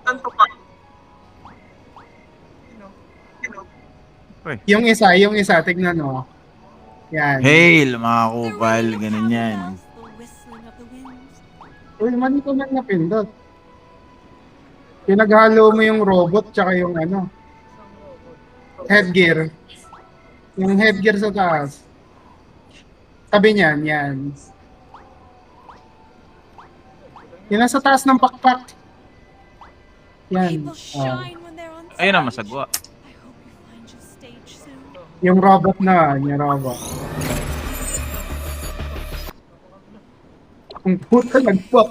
Yung isa, tignan mo. Yan. Hail mga kupal! Ganun yan. The whistling of the winds. Uy, mali ko lang napindot. Pinaghalo mo yung robot tsaka yung headgear. Yung headgear sa taas. Tabi niyan, yan. Yung nasa taas ng pakpak. Yan. People shine when they're on Ayun ang stage. masagwa. I hope you find your stage soon. Yung robot na, yung robot. Ang puta nagpok.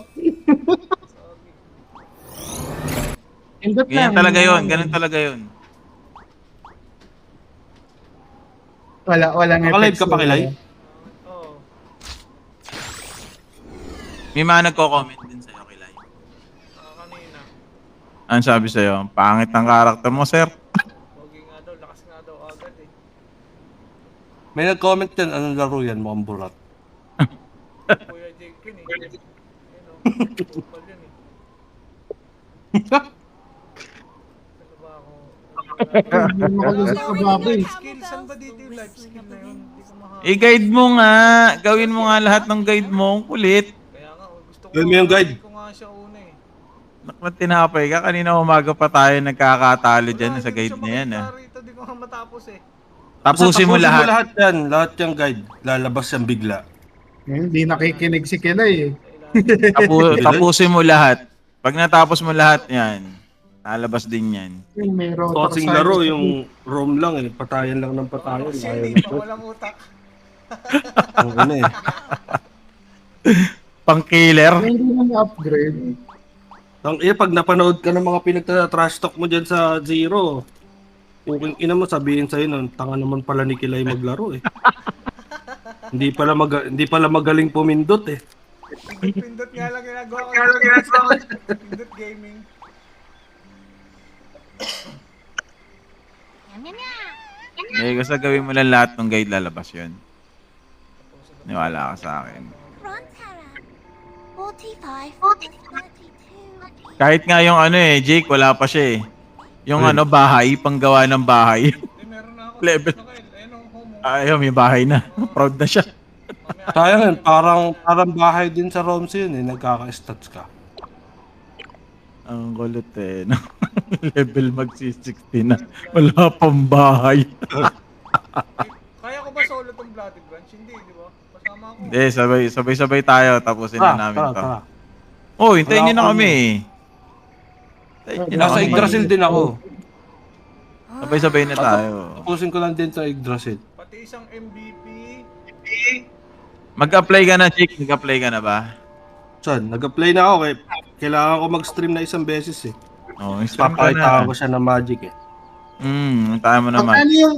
Indot Ganyan talaga yun. Ganun talaga yun. Walang Nakalive ka pa, Kilay? Oo. May mga nagko-comment din sa'yo, Kilay. Kanina. Ano sabi sa'yo? Pangit ng karakter mo, sir. Pogi nga daw. Lakas nga daw agad eh. May nag-comment yan, anong laro yan, mukhang burat. Kuya Jake yun eh. Ayun o. Kupal yun eh. Ano ba ako? Hindi mo kalusot sa baboy. Skill, saan ba dito yung life skill na yun? Hindi ko maha... I-guide mo nga. Gawin mo nga lahat ng guide mo. Ang kulit. Kaya nga, gusto ko Gawin mo yung guide. ko nga siya una eh. Nakmat tinapay ka. Kanina umaga pa tayo nagkakatalo dyan sa guide na yan. Ah. Rito, di ko nga matapos eh. Tapusin mo lahat. yan. Lahat yung guide. Lalabas yan bigla. Hindi nakikinig si Kilay eh. Tapusin mo lahat. Pag natapos mo lahat yan, lalabas din yan. May rotor Tossing science. laro, yung roam lang eh. Patayan lang ng patayan. Silly, Ayaw. pang walang utak. Ang ano eh. Pang killer. Hindi na upgrade. Pag napanood ka ng mga pinagta-trash talk mo dyan sa Zero, kung ina mo sabihin sa'yo nun, tanga naman pala ni Kilay maglaro eh. hindi pala magaling pumindot eh. Pindot nga lang ginagawa ko. Pindot gaming. Eh, basta gawin mo lang lahat ng guide, lalabas yun. Niwala ka sa akin. Frontera. 45, 32. Kahit nga yung ano eh, Jake, wala pa siya eh. Yung ano, bahay, panggawa ng bahay. Meron na ako. Level. Ayun ang home. Ayaw, may bahay na. Proud na siya. Mamaya Sayang yun, parang bahay din sa Romsey yun eh, nagkaka-stats ka. Ang kulit eh. No? Level magsi-60 na. Wala pang bahay. Kaya ko ba solo tong Bloody Branch? Hindi, di ba? Kasama ako. Hindi, sabay-sabay tayo. Tapusin na namin to. Tara. Oh, hintayin nyo na Wala kami. Hintayin nyo na Nasa kami. Yggdrasil din ako. Sabay-sabay na tayo. Tapusin ko lang din sa Yggdrasil. Pati isang MVP. Mag-apply ka na, Jake. Mag-apply ka na ba? Saan? Nag-apply na ako kailangan ko mag-stream na isang beses eh. Oh, spam ka Papakita na. ko siya ng magic eh. Tayo mo naman. Ano yung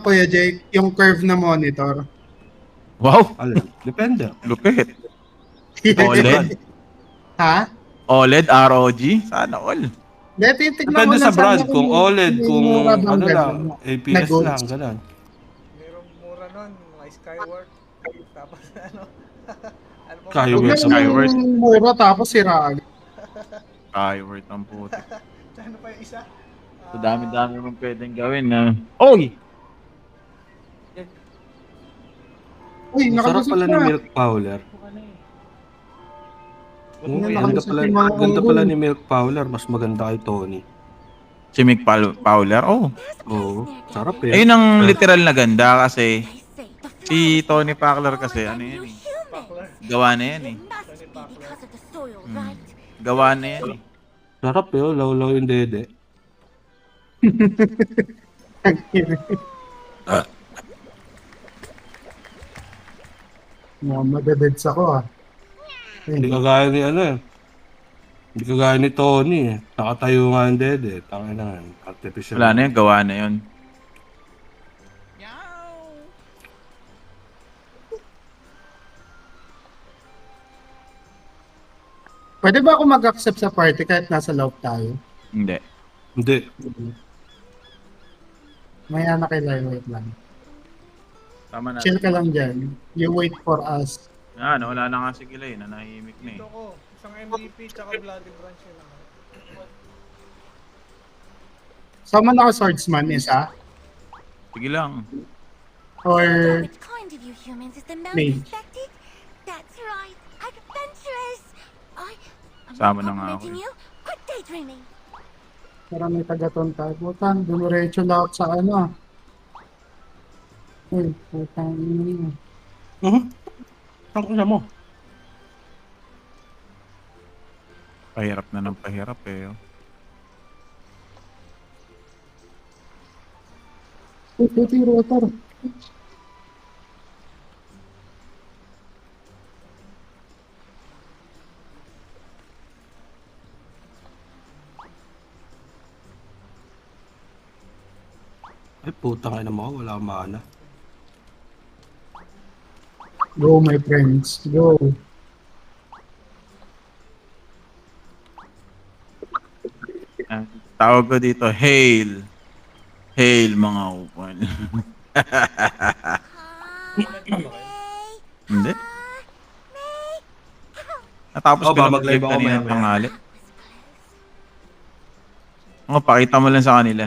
Kuya Jake, yung curve na monitor? Wow, Alin? Depende. lupit. OLED? Ha? OLED, ROG? Sana all. Dito yung tignan Depende mo sa lang brand. sana Kung OLED, kung mura bang ano lang, ganun? APS Nag-gold. lang, ganun. Merong mura nun, mga Skyward. Tapos ano? Ano pa ba? Skyward. Huwag na Skyward. yung mura tapos siraan. Skyward ang puti. Ano pa yung isa? So, dami-dami mong pwedeng gawin na. Oy! Uy, Ang sarap nakalusot pala ni na. Milk Powder. Ano, Ganda nakalusot pala, yung mga ganda ungol. pala ni Milk Powder. Mas maganda kay Tony. Si Mick Fowler? Oh. Oo, sarap eh. Ayun ang literal na ganda kasi They say the si flowers Tony are Packler smaller kasi than ano you yan eh. humans. Gawa na yan eh. It must be because of the soil, Hmm. right? Gawa na yan eh. Sarap eh, oh. Law yung dede. Madadeds ako ah. Hindi kagaya ni ano eh. Hindi kagaya ni Tony eh. Nakatayo nga yung dede. Tangin na yan. Artificial. Wala na yan, gawa na yun. Pwede ba ako mag-accept sa party kahit nasa loob tayo? Hindi. Hindi. Maya na kay wait lang. Tama na. Chill ka lang dyan. You wait for us. Yan, wala na nga si Gilay. Nanahimik na eh. Ito ko, isang MVP tsaka Bloody Branch yun naman. Summon ako swordsman isa. Sige lang. Or Which kind of you humans is the most Mage. respected? That's right, adventurous. I'm Sama not na nga ako complimenting eh. you. Quit daydreaming. parang may taga-ton tayo. Putan, dumiretso lahat sa ano. Uy, putang ina. Ang kuya mo. Pahirap na ng pahirap eh. Oh. Uy, puti rotor. Ay, putang ina mo. Wala akong mana. Go, my friends. Go. Ah, tawag ko dito, Hail. Hail mga upan. Hindi. Natapos Oh, ko baka na mag-live mag-live ako kanina maya-maya. tanghali. Oh, pakita mo lang sa kanila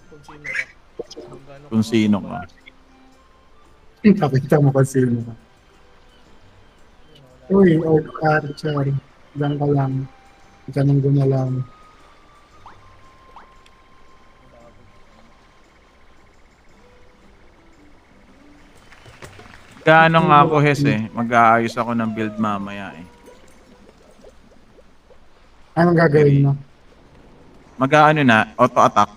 Kung sino ka. kung sino ka. Pakita mo kasi sino. Uy, Oak Archer. Diyan ka lang. Hindi ka nang gumalang. Gaano nga ako, Hes eh. Mag-aayos ako ng build mamaya eh. Anong gagawin mo? Mag-aano na, auto-attack.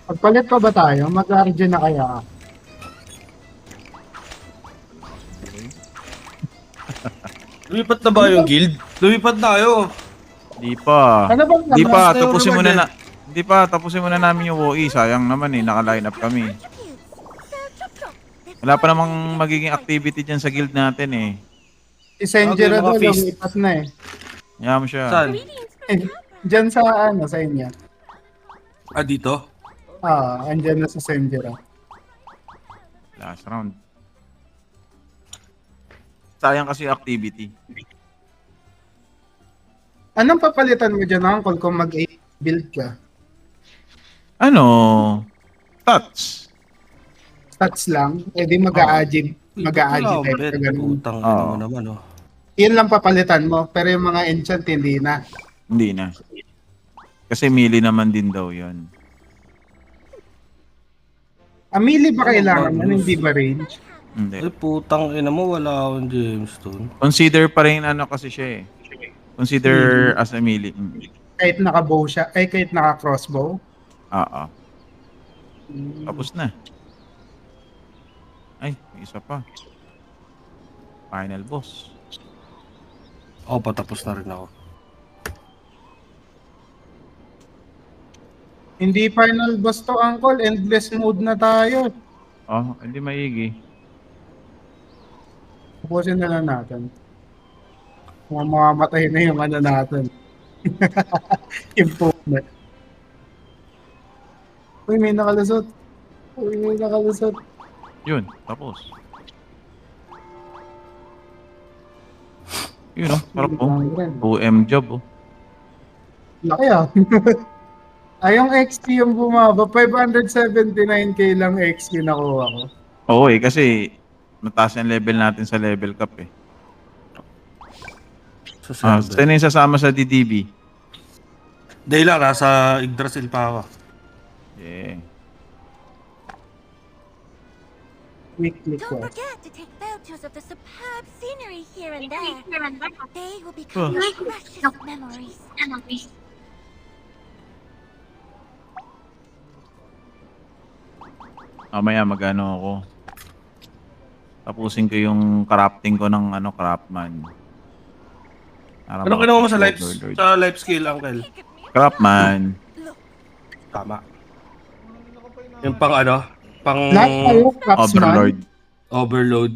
Pagpalit pa ba tayo? Mag-RG na kaya? Lumipat na ba yung guild? Lumipat na kayo. Di pa. Ano bang Di pa, Tayo tapusin naman muna eh. na. Di pa, tapusin muna namin yung WoE. Sayang naman eh, naka-line up kami. Wala pa namang magiging activity dyan sa guild natin eh. Si Senjira Okay, mga doon, feast. lumipat na eh. Yam siya. Saan? Greetings from Eh, dyan sa ano, sa inyo. Ah, dito? Andyan na sa Senjira. Last round. Sayang kasi yung activity. Anong papalitan mo dyan, Uncle, kung mag-build ka? Ano? Stats. Stats lang. Eh di mag-a-agib. Mag-a-agib Wala, bet. ka ganun. Putang Oo. ina mo naman, oh. Yan lang papalitan mo. Pero yung mga enchant, hindi na. Hindi na. Kasi melee naman din daw yun. Melee ba kailangan Ano, yan? Hindi ba range? Hindi. Ay, putang ina mo, wala akong gemstone. Consider pa rin ano kasi siya eh. Consider as a melee. Kahit naka-bow siya. Ay, kahit naka-crossbow. Oo. Tapos na. Ay, may isa pa. Final boss. Oh, patapos na rin ako. Hindi final boss to, Uncle. Endless mode na tayo. Oh, hindi maigi. Pupusin na lang natin. Mamamatay na yung ano natin. Improvement. Uy, may nakalusot. Uy, may nakalusot. Yun, tapos. Yun oh, sarap oh. OM job oh. Laki ah. Yung XP yung bumaba. 579k lang XP nakuha ko. Oo eh, kasi mataas yung level natin sa level cap eh. Sa server. Saan yung sasama sa DDB? Dahil lang, nasa Yggdrasil pa ako. Yeah. Weekly Don't quest. forget to take photos of the superb scenery here and there. They will become your precious memories. Mamaya magano ako. Tapusin ko yung crafting ko ng ano, craftman. Para Anong ginawa mo sa life, Overlord. sa life skill, Uncle? Craftman. Tama. Yung pang ano? Pang Lahat tayo, Craftsman. Overlord. overload.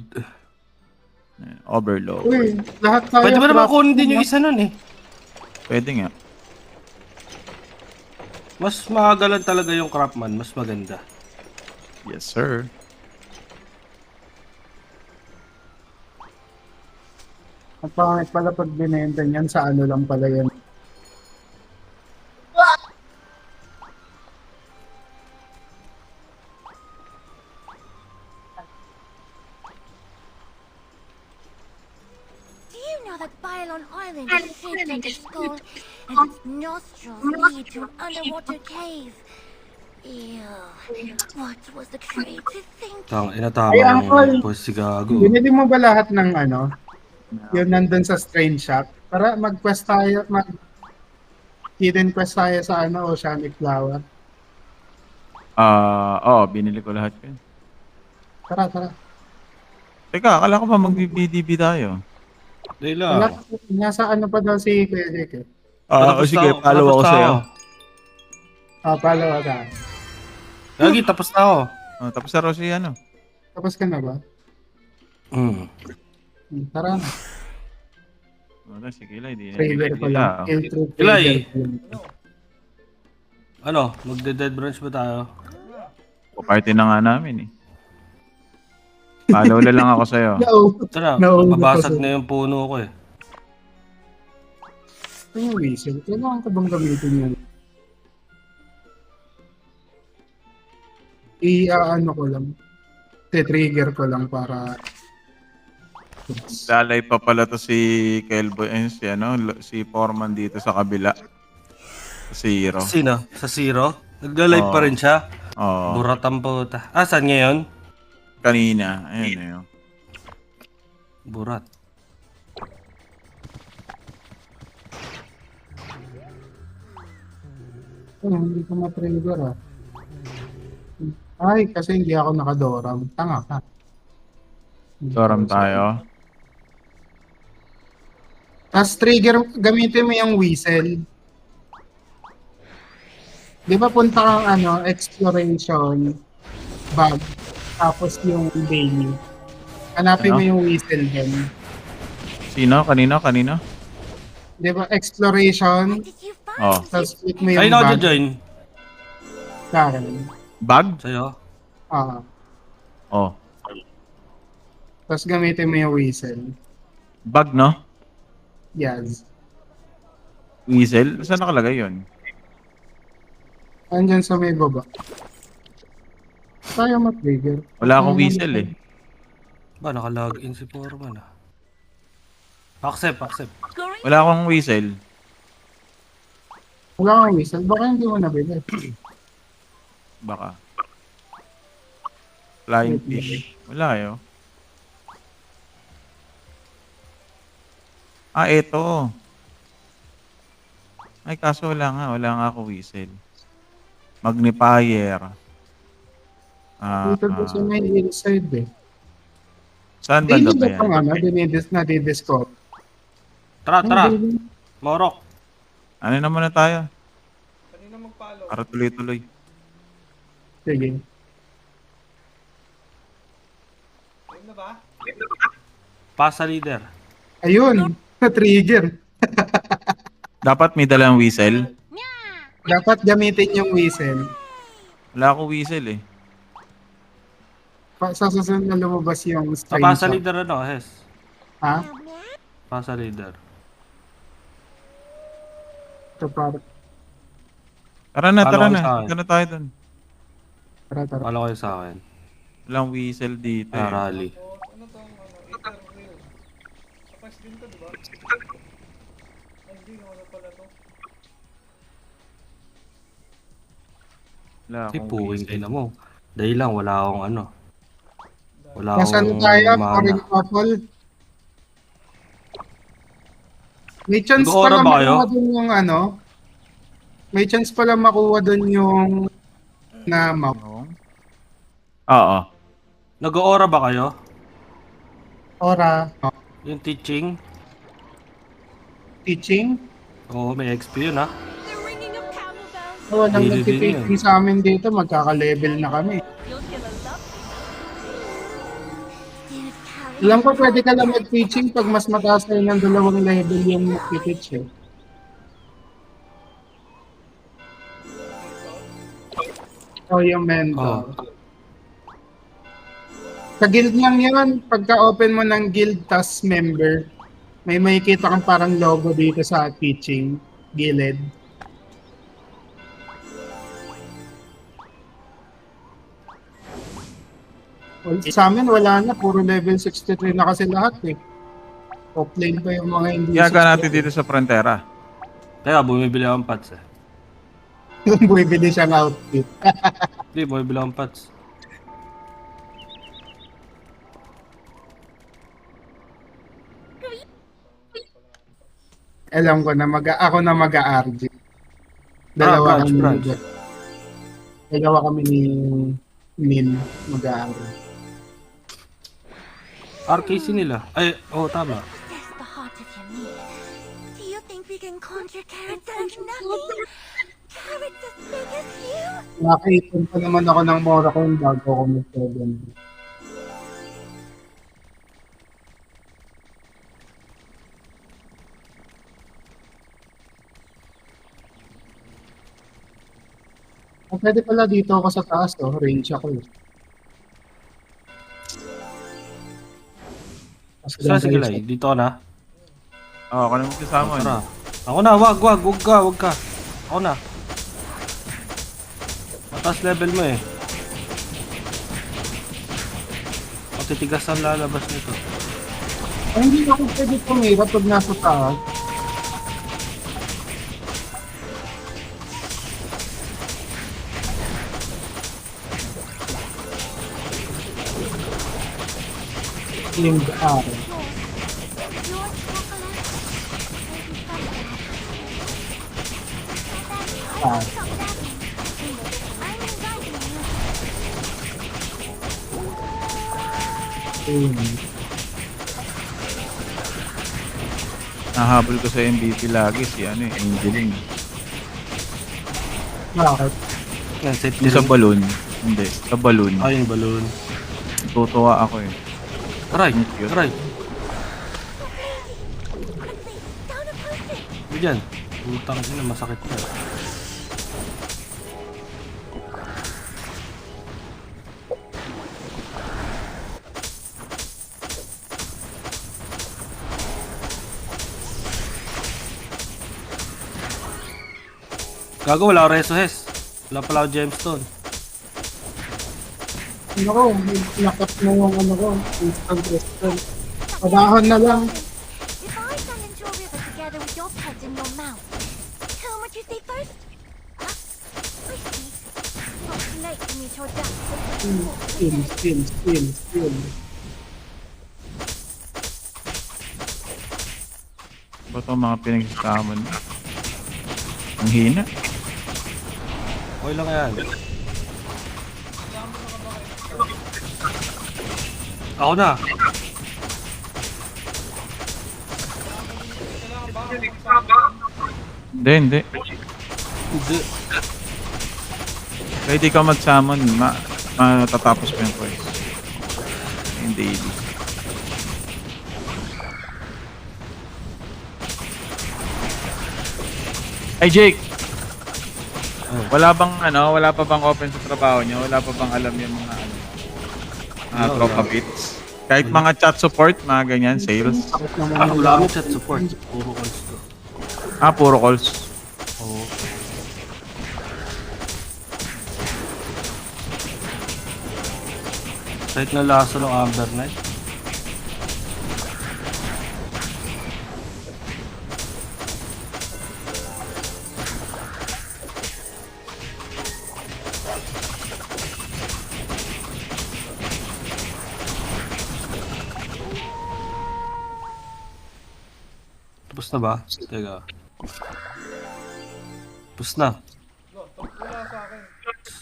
Overload. Uy, lahat tayo. Pwede ba naman Craftsman kunin din yung na. isa nun eh? Pwede nga. Mas makagalan talaga yung craftman, mas maganda. Yes, sir. Ang pangit pala pag binenta niyan sa ano lang pala yan. Do you know that Bylon Island is shaped like a skull, and its nostrils lead to an underwater cave? Ew. What was the creative thinking? Tang Ay, inatama Uncle. ng pues si Gago. Binili mo ba lahat ng ano? Yung nandun sa strain shop? Para mag-quest tayo, hidden quest tayo sa ano, Oceanic Flower. Binili ko lahat yun. Tara, tara. Teka, akala ko pa mag-BDB tayo. Dahil Wala, lang. nasa ano pa daw si Kuya Jake. Sige, follow ako sa'yo. Palawa ka. Gagi, tapos na ako. Tapos na raw si ano. Tapos ka na ba? Tara na. Wala, si Kilay. Di na Trailer ko lang. Intro Kilay. trailer ko lang. Ano, magde-dead branch ba tayo? Party na nga namin eh. Follow na lang ako sa'yo. No. Tara, Nauna mababasag pa sa- na yung puno ko eh. Ito yung whistle. Kailangan ko bang gamitin yun? I-ano ko lang. Trigger ko lang para... Lalay pa pala to si Kelbo, si Foreman dito sa kabila. Sa Zero. Sino? Sa zero? Nagla-live pa rin siya? Oo. Buratang puta. Ah, saan ngayon? Kanina. Ayun na yun. Burat. Hindi ko ma-trigger ah. Ay, kasi hindi ako nakadoram. Tanga ka. Doram tayo. Tapos trigger, gamitin mo yung whistle. Di ba punta kang ano, exploration, bag, tapos yung daily. Hanapin Ano? mo yung whistle din. Sino? Kanino? Di ba exploration, What did you find? Oh. tapos click mo yung Ay, no, bag. join. Karen. Bag? Sa'yo. Oh. Tapos gamitin mo yung whistle. Bag, no? Yes. Weasel? Saan nakalagay yun? Andyan sa may baba. Tayo mag-trigger. Wala akong whistle eh. Ba, naka-login si Foreman ah. Accept. Great. Wala akong whistle. Wala kang whistle. Baka hindi mo nabili. Baka. Flying fish. Wala eh. Ah, eto. Ay, kaso wala nga ako whistle. Magnifier. Dito po sa may inside eh. Saan ba Hindi ba ba pang yan? nadidiscover? Tara. Morok. Ano naman na tayo? Kanina mag-follow. Para tuloy-tuloy. Sige. Ayun na ba? Pasa leader. Ayun! Na-trigger. Dapat may dalang whistle. Dapat gamitin yung whistle. Wala akong whistle eh. Sa susunod na lumabas yung Sa pasa screenshot. leader ano, Hes? Ha? Pasa leader. Ito para. Tara na. Follow kayo sa akin. Tara na tayo dun. Tara. Follow kayo sa akin. Walang whistle dito eh. Rally. Ano to? Interview. Sa quest din to, di ba? Ay, hindi. Wala pala to. Wala Si akong puwing whistle. ina mo. Dahil lang, wala akong ano. Wala Nasaan akong tayo? mana. Foreign couple. May chance Nag-aura pala ba kayo? makuha dun yung ano. May chance pala makuha dun yung na map. Oo. Nag-aura ba kayo? Ora. Yung teaching? Teaching. Oo, may XP yun ha. The ringing of camel bells. So, nang Hindi din nagtitake sa amin dito, magkaka-level na kami. You'll kill a lovely Alam ko pwede ka lang mag-teaching pag mas mataas tayo ng 2 level yung mag-teach eh. O yung mentor. Sa guild lang yun, pagka open mo ng guild tas member, may makikita kang parang logo dito sa teaching, gilid. Well, sa amin wala na, puro level 63 na kasi lahat eh. Offline pa yung mga hindi Ginagawa natin dito sa frontera. Kaya bumibili akong pats eh. Yung buibili siyang outfit. Hindi, bumibili akong pats. Alam ko na ako na mag-RG. Dalawa branch. Dalawa kami ni Min mag-RG. RKC nila. Ay, oo, tama. Possess the heart of your meat. Do you think we can conjure carrots out of nothing? Carrots as big as you? Nakaipon pa naman ako ng mora ko yung bago ako mag-7. Pwede pala dito ako sa taas, oh. Range ako eh. Sige lang, dito ka na. Oo, ako na magkasama. Tara. Ako na, wag ka. Ako na. Mataas level mo eh. Titigas ang lalabas nito. Ay, hindi ako pwede tumira pag nasa taas. Yung araw. Your chocolate? Ah. Stop that. I'm inviting you. Nahabol ko sa MVP lagi si Angeline. Bakit? Yan, set Yung sa balloon. Hindi, sa balloon. Ay, yung balloon. Tutuwa ako eh. Aray. Quickly, down a post-it. Diyan. Utang sila, masakit na. Gago, wala akong reso, Hes. Wala pala ako gemstone. Ano ko, nakap na yung ano ko, instant. Padahon na lang. If I fell into a river together with your pet in your mouth, tell what you say first? I see. Not too late for me to adapt to the Still. Ba't ang mga pinagsasama na? Ang hina. Okay lang yan. Ako na. Hindi. Hindi. Kaya di ka mag-summon, matatapos mo yung quest. Yung daily. Ay, Jake! Wala pa bang open sa trabaho nyo? Wala pa bang alam yung mga mga No, tropa wala. bits? Kahit mga chat support, mga ganyan, sales. Wala akong chat support. Puro calls to. Puro calls. Oo. Kahit na laso ng Amber Knight. Tapos na ba? Teka. Tapos na. Wala sa akin.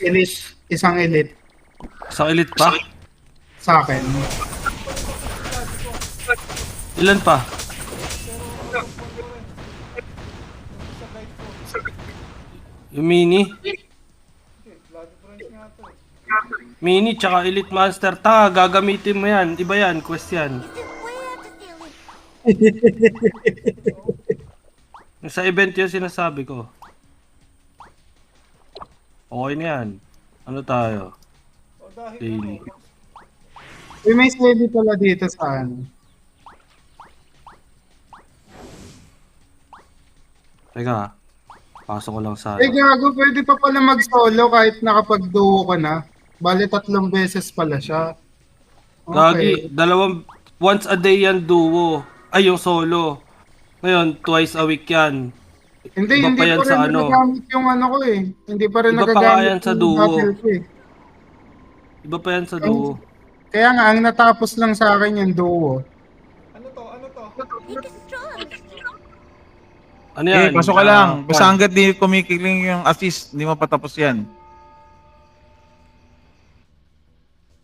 Elite, isang elite Isang elite pa? sa akin. Ilan pa? Yung mini? Mini tsaka elite monster. Tanga, gagamitin mo yan. Iba yan, quest yan. Is it way out to steal it? Sa event yun sinasabi ko. Okay na yan. Ano tayo? O dahil Daily. Uy, may steady pala dito sa ano. Teka. Pasok ko lang sa Eh gago, pwede pa pala mag-solo kahit nakapag-duo ka na. Bale, 3 beses pala siya. Gagi, once a day yan duo. Ay, yung solo. Ngayon, twice a week yan. Hindi, Iba hindi pa yan pa rin sa ano. nagagamit yung ano ko eh. Hindi pa rin Iba pa nagagamit nga yan sa yung duo. battle ko eh. Iba pa yan sa duo. Kaya nga, ang natapos lang sa akin yung duo. Ano to? Make it strong. Ano yan? Pasok ka lang. Basta hanggat di kumikiling yung assist, hindi mo patapos yan.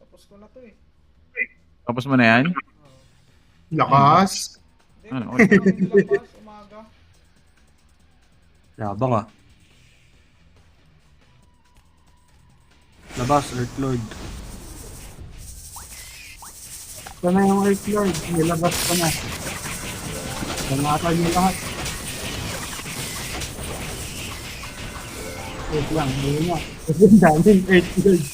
Tapos ko na to eh. Tapos mo na yan? Lakas. Ano? Hindi ko nilabas umaga. Yabang ah. Labas, Earthlord. Ito na yung Earth Lord. Nilabas ko na. Banatan niyo lahat. Wait lang, yun nga. Ang daming Earth Lord.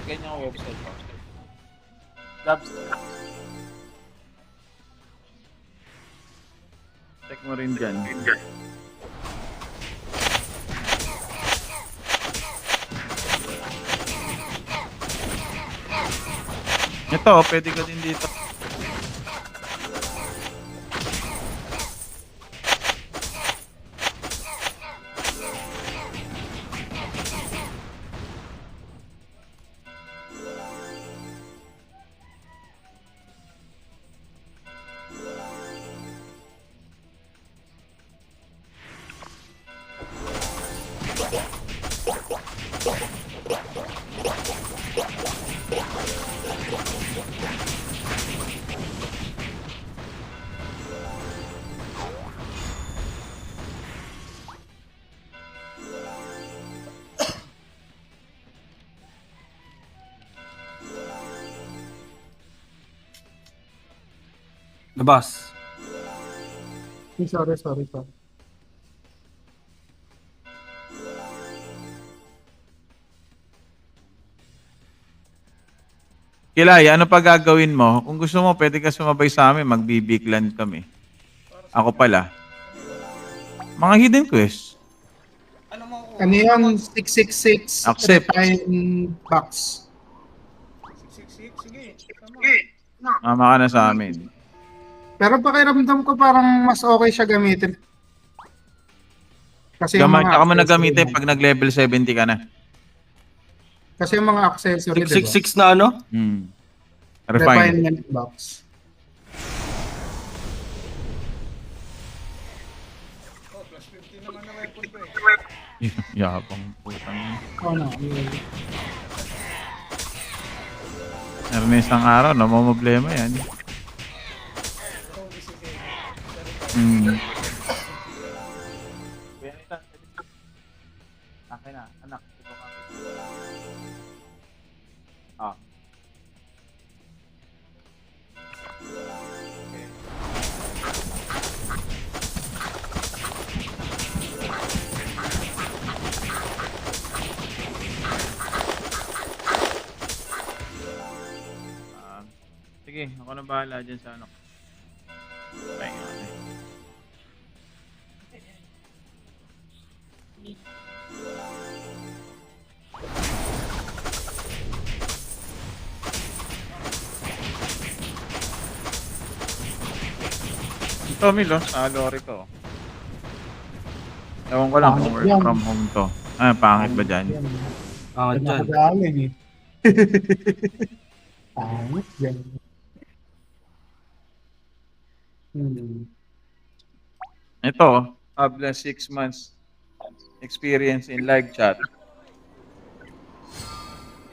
Ganyan ang website ko. Check mo rin dyan. Ito, pwede ka din dito. Labas. Sorry. Kilay, ano pa gagawin mo? Kung gusto mo, pwede ka sumabay sa amin. Magbibigland kami. Ako pala. Mga hidden quest. Ano mo? Ano yun? 666 Accept. refine box. 666? Sige. Tama. Mama ka na sa amin. Pero pakiramdam ko parang mas okay siya gamitin. Kasi yung Gamit mga ka mo na accessory gamitin mo. pag nag-level 70 ka na. Kasi yung mga accessory, diba? 666 na ano? Refine. Refinement box. Oh, plus 50 naman na weapon ko eh. Yabang putang. Oh, no. Meron na isang araw, namamblema yan. Akin na, anak. Ah. Sige, ako na bahala dyan sa ano. Pahinga ka na. Ito, Milo, sa lorry ko. Ewan ko lang kung work Yan. from home to. Ah, pangit ba dyan? Pangit dyan. Nakagaling eh. Pangit yan. Ito, habla 6 months experience in live chat.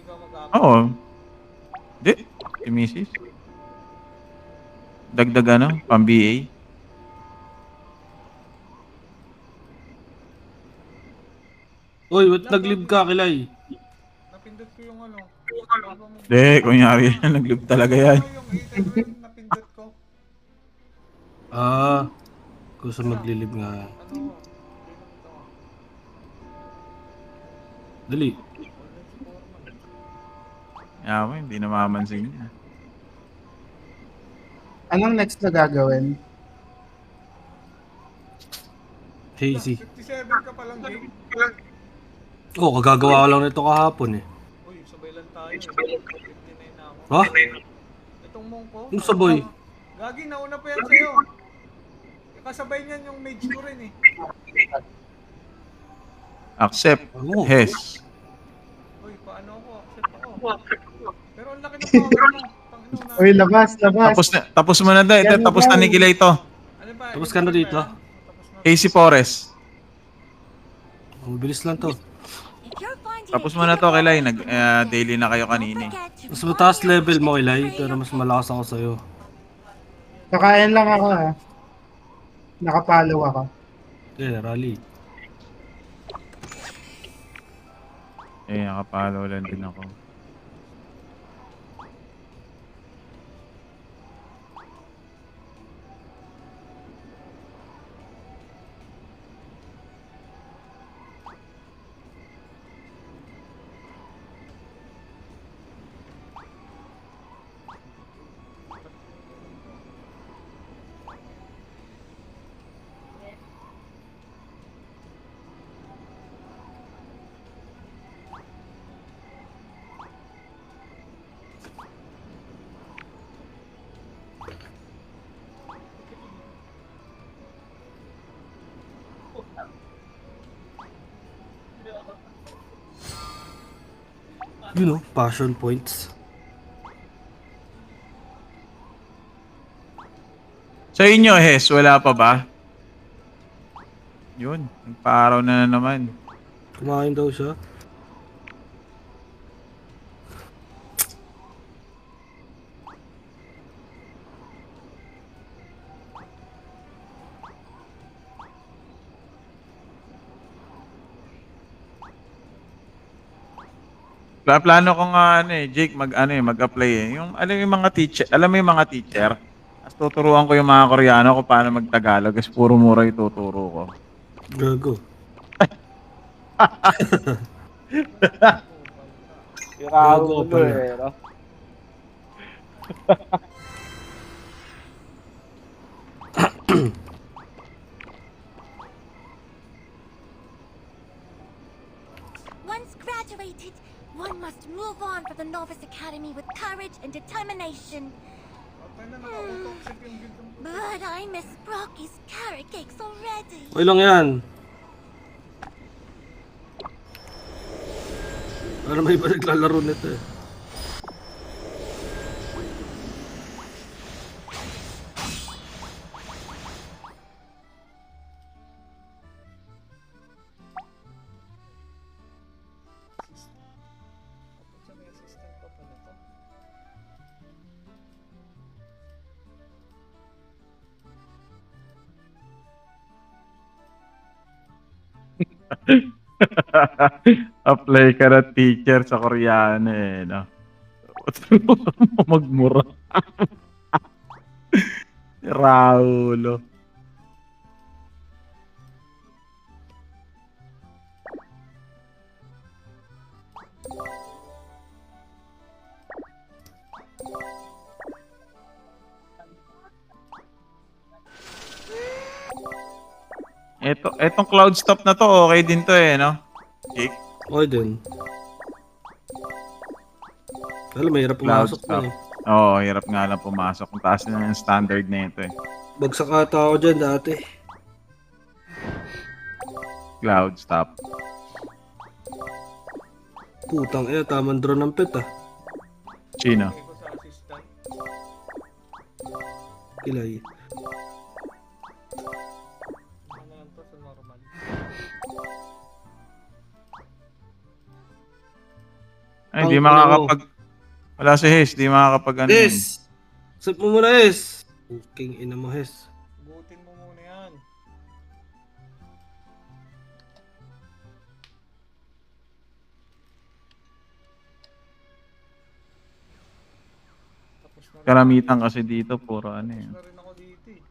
Ikaw mag-up. Oo. Di, si Mrs. Dagdag ano, pang BA. Uy, ba't nag-live ka, Kilay? Napindot ko yung ano. Di, kunyari yan, nag-live talaga yan. Yung item ko yung napindot ko. Ah, gusto magli-live nga. Ano? Dali. Yaman, hindi na mamansin niya. Anong next na gagawin? Hazy. 57 ka palang, Jake. Oh, kagagawa ko lang nito kahapon eh. Uy, sabay lang tayo. 59 na ako. Ha? Itong mong ko. Yung sabay. Gagi, nauna pa yan sa'yo. Kasabay niyan yung mage ko rin eh. Accept. Ano? Hes. Uy, paano ako? Accept ako. Pero ang laki ng power mo. Tangino na. Uy, labas, labas. Tapos mo na dahil. Yan na Tapos na daw. ni Kilay to. Ano ba? Tapos ka na dito. Tapos na. AC Forest. Ang bilis lang to. If you're finding Tapos it mo na to, difficult, Kilay. Daily na kayo don't kanini. forget to Mas mataas warn your level mo, friends Kilay, to pero mas malakas ako sa'yo. Kakain lang ako ha. Nakapalo ako. Eh, rally. Nakapalo lang din ako. You know, passion points. Sa inyo, Hes, wala pa ba? Yun, nagpa-araw na naman. Kumain daw siya. Plano ko nga Jake, mag-apply eh. Yung alam mo yung mga teacher. Tapos tuturuan ko yung mga Koreano kung paano mag-Tagalog kasi puro mura yung tuturo ko. Gago. Gago ka pala. Once graduated, one must move on from the Novice Academy with courage and determination. Patay na, naka-auto-accept yung guild mo. But I miss Brocky's carrot cakes already. Okay lang yan. Para may iba naglalaro nito eh. Sa may assistant pa pala to. Apply ka na teacher sa Koreano eh, no? Tulungan mo magmura. Raulo. Etong cloud stop na to, okay din to eh, no? Jake? Okay din. Alam, mahirap Cloud pumasok stop. na eh. Oo, hirap nga lang pumasok. Kung taas na yung standard na ito eh. Bagsak ata ako dyan dati. Cloud stop. Putang ina, tamang drone ng pet ah. Sino? Lagay ko sa assistant. Kilay. Ano lang to sa normal. Ay, di makakapag... Wala si Hes, di makakapag ano yun. Hes! Sip mo muna Hes! King ina mo Hes. Butin mo muna yan. Tapos na rin. Karamitan kasi dito, puro ano eh. Tapos na rin ako dito eh.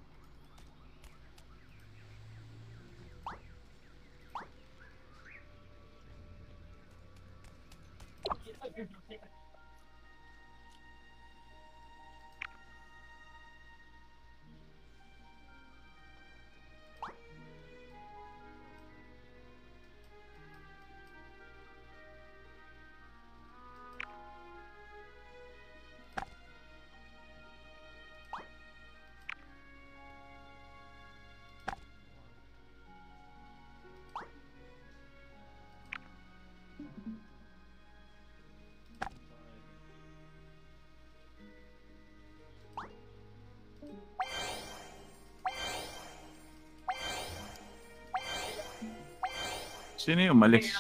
Sino yung umalis?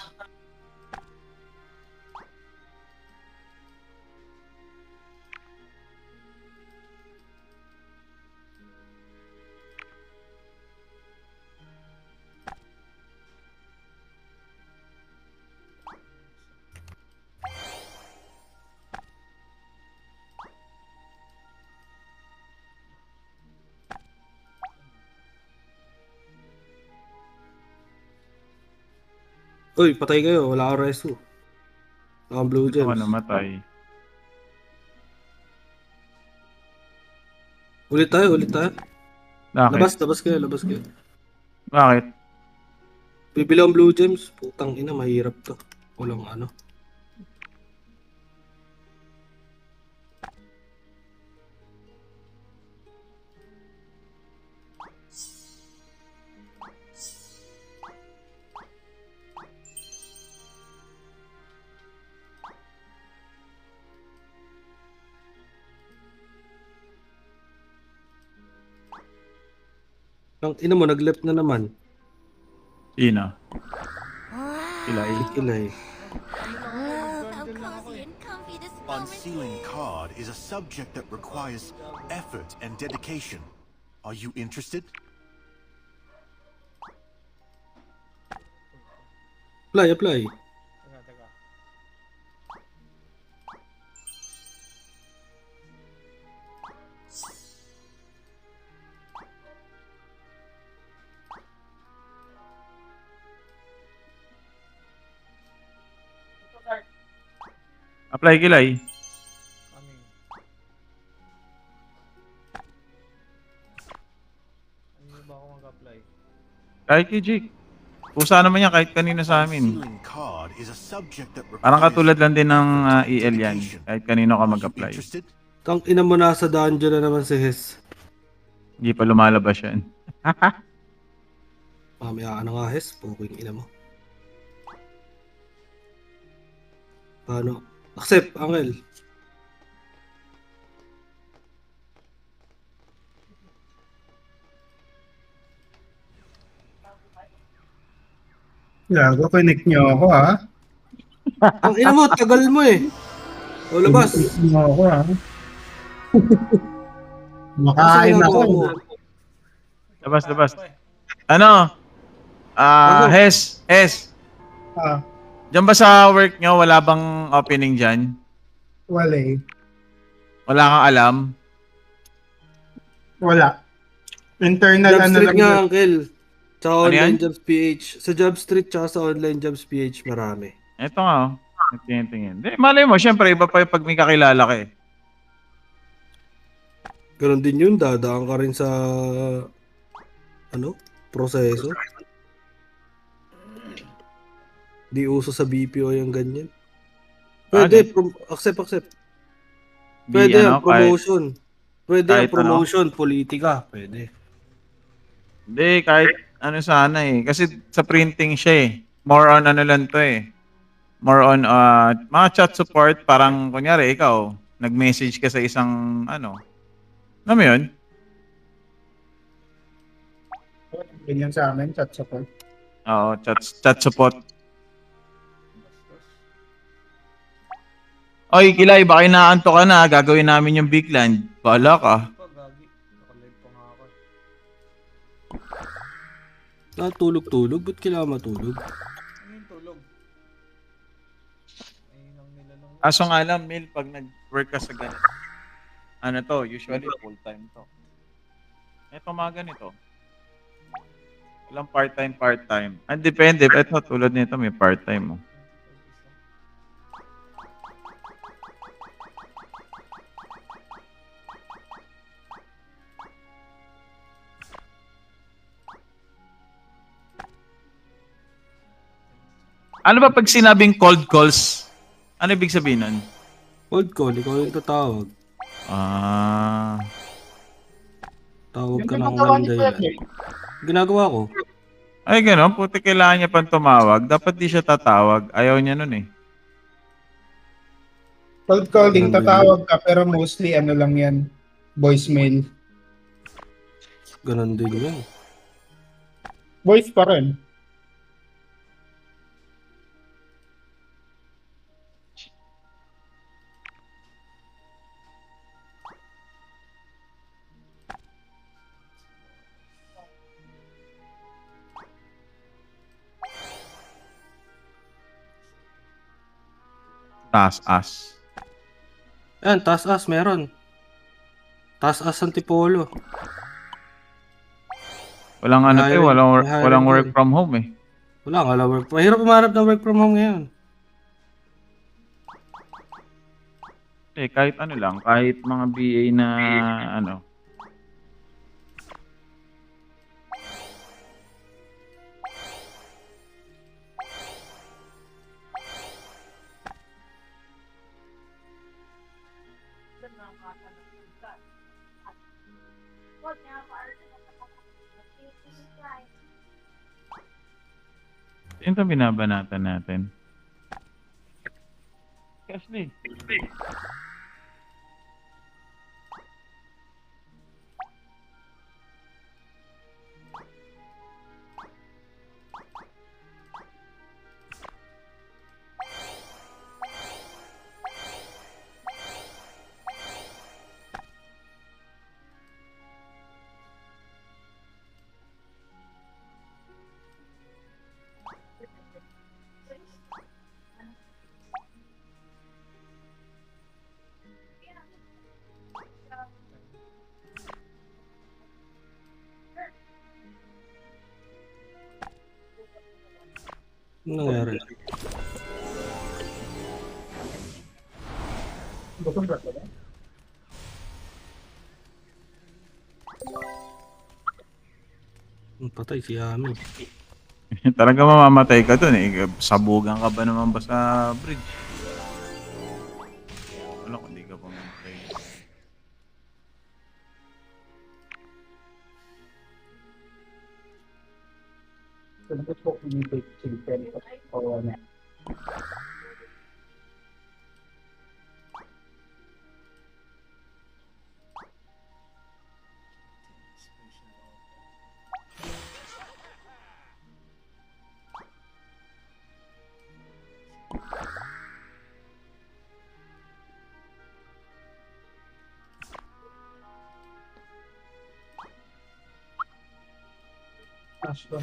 Uy, patay kayo. Wala akong reso. Wala akong blue Ako gems. namatay. Ulit tayo, ulit tayo. Bakit? Labas kayo. Bakit? Bibili akong blue gems. Putang ina, mahirap to. Walang ano. Ang ina mo, nag-left na naman. Sino? Wow. Kilay. Kilay. Love how cozy and comfy this moment Unsealing is. card is a subject that requires effort and dedication. Are you interested? Apply. Teka. Apply kilay. Ano yun? ba ako mag-apply? Kahit kay Jake. Kusa naman yan kahit kanino sa amin. Concealing card is a subject that Parang requires katulad lang din ng effort and EL yan. dedication. Kahit kanino ka Are you mag-apply. interested? Tang ina mo, nasa dungeon na naman si Hes. Hindi pa lumalabas yan. Mamaya ka na nga, Hes. Puking ina mo. Paano? Accept, Angel. Gago, connect nyo ako ha. Ang ina mo, tagal mo eh. O, labas. Connect nyo ako ha. Kasi Makain ako. ginagawa mo. Labas. Ano? Hes. Ah, Diyan ba sa work nyo, wala bang opening dyan? wala eh. Wala kang alam? Wala. Internal Job ano Street lang nga, yun. Uncle. Sa Ano Online yan? Jobs PH. Sa Job Street tsaka sa Online Jobs PH, marami. Ito nga, oh. Tingin. Di, malay mo, syempre, iba pa yung pag may kakilala ka eh. Ganon din yun, dadaan ka rin sa proseso. Di uso sa BPO yung ganyan. Pwede, accept. Pwede yan, promotion. Pwede yan, kahit promotion, politika. Pwede. Hindi, kahit ano sana eh. Kasi sa printing siya eh. More on ano lang to eh. More on mga chat support. Parang kunyari ikaw, nag-message ka sa isang ano. Alam mo yun? Ganyan sa amin, chat support. Oo, chat support. Oy, Kilay, baka inaanto ka na. Gagawin namin yung Big Land. Bahala ka. Pa, gagi. Nakalive pa nga ako. Tulog-tulog? Ba't kailangan matulog? Ano yung tulog? Ayun ang nilalong. Kaso nga lang, Mil, pag nag-work ka sa ganito, ano to, usually full-time to. Ito mga ganito. Walang part-time. Ang depende. Ito, tulad nito, may part-time. Oh. Ano ba pag sinabing cold calls? Ano ibig sabihin nun? Cold call, ikaw yung tatawag. Tawag ka ng walang dahilan. Ginagawa ko. Ay, gano'n. Puti kailangan niya pang tumawag. Dapat di siya tatawag. Ayaw niya nun eh. Cold calling, tatawag ka, pero mostly ano lang yan, voicemail. Ganon din yan. Voice pa rin. Taas-as. Yan, taas-as, meron. Taas-as Antipolo. Walang ano May eh, walang hiring work din. from home eh. Wala ka, work. Mahirap umarap ng work from home ngayon. Eh, kahit ano lang, kahit mga BA na ano. Ito binabanatan natin. Ashley. Ano nangyari? Patay si Yami. Talaga mamamatay ka dun eh. Sabugan ka ba naman ba sa bridge? Wala kung di ka pamamatay. Sinagot ko kung yung children o na. Ashton.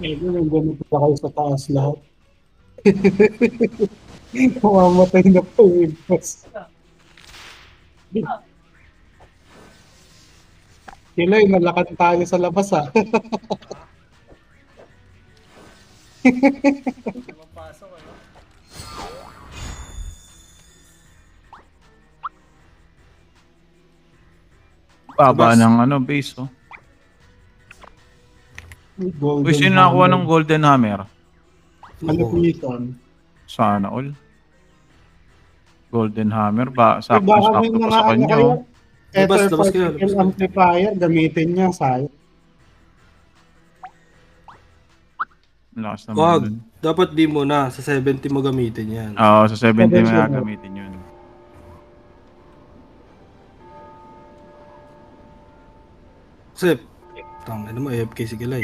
Medyo nandun pa kayo sa taas lahat. Mamamatay na po yung boss. Kilay, nalakad tayo sa labas ah. Mapasok ano? Baba ng ano, base oh. Uy, sino nakakuha ng golden hammer? Malupitan. Sana all. Golden hammer ba? Baka may Sakto-sakto pa mga sa ano kanya. kayo, Oh. Labas, ether labas kayo, particle labas kayo. amplifier, gamitin niya, sayang. Lakas naman Wag. dun. Dapat di mo na. Sa 70 mo gamitin yan. Oo, sa 70 mo 70 gagamitin yun. Sep. Tangin mo, AFK si Kilay.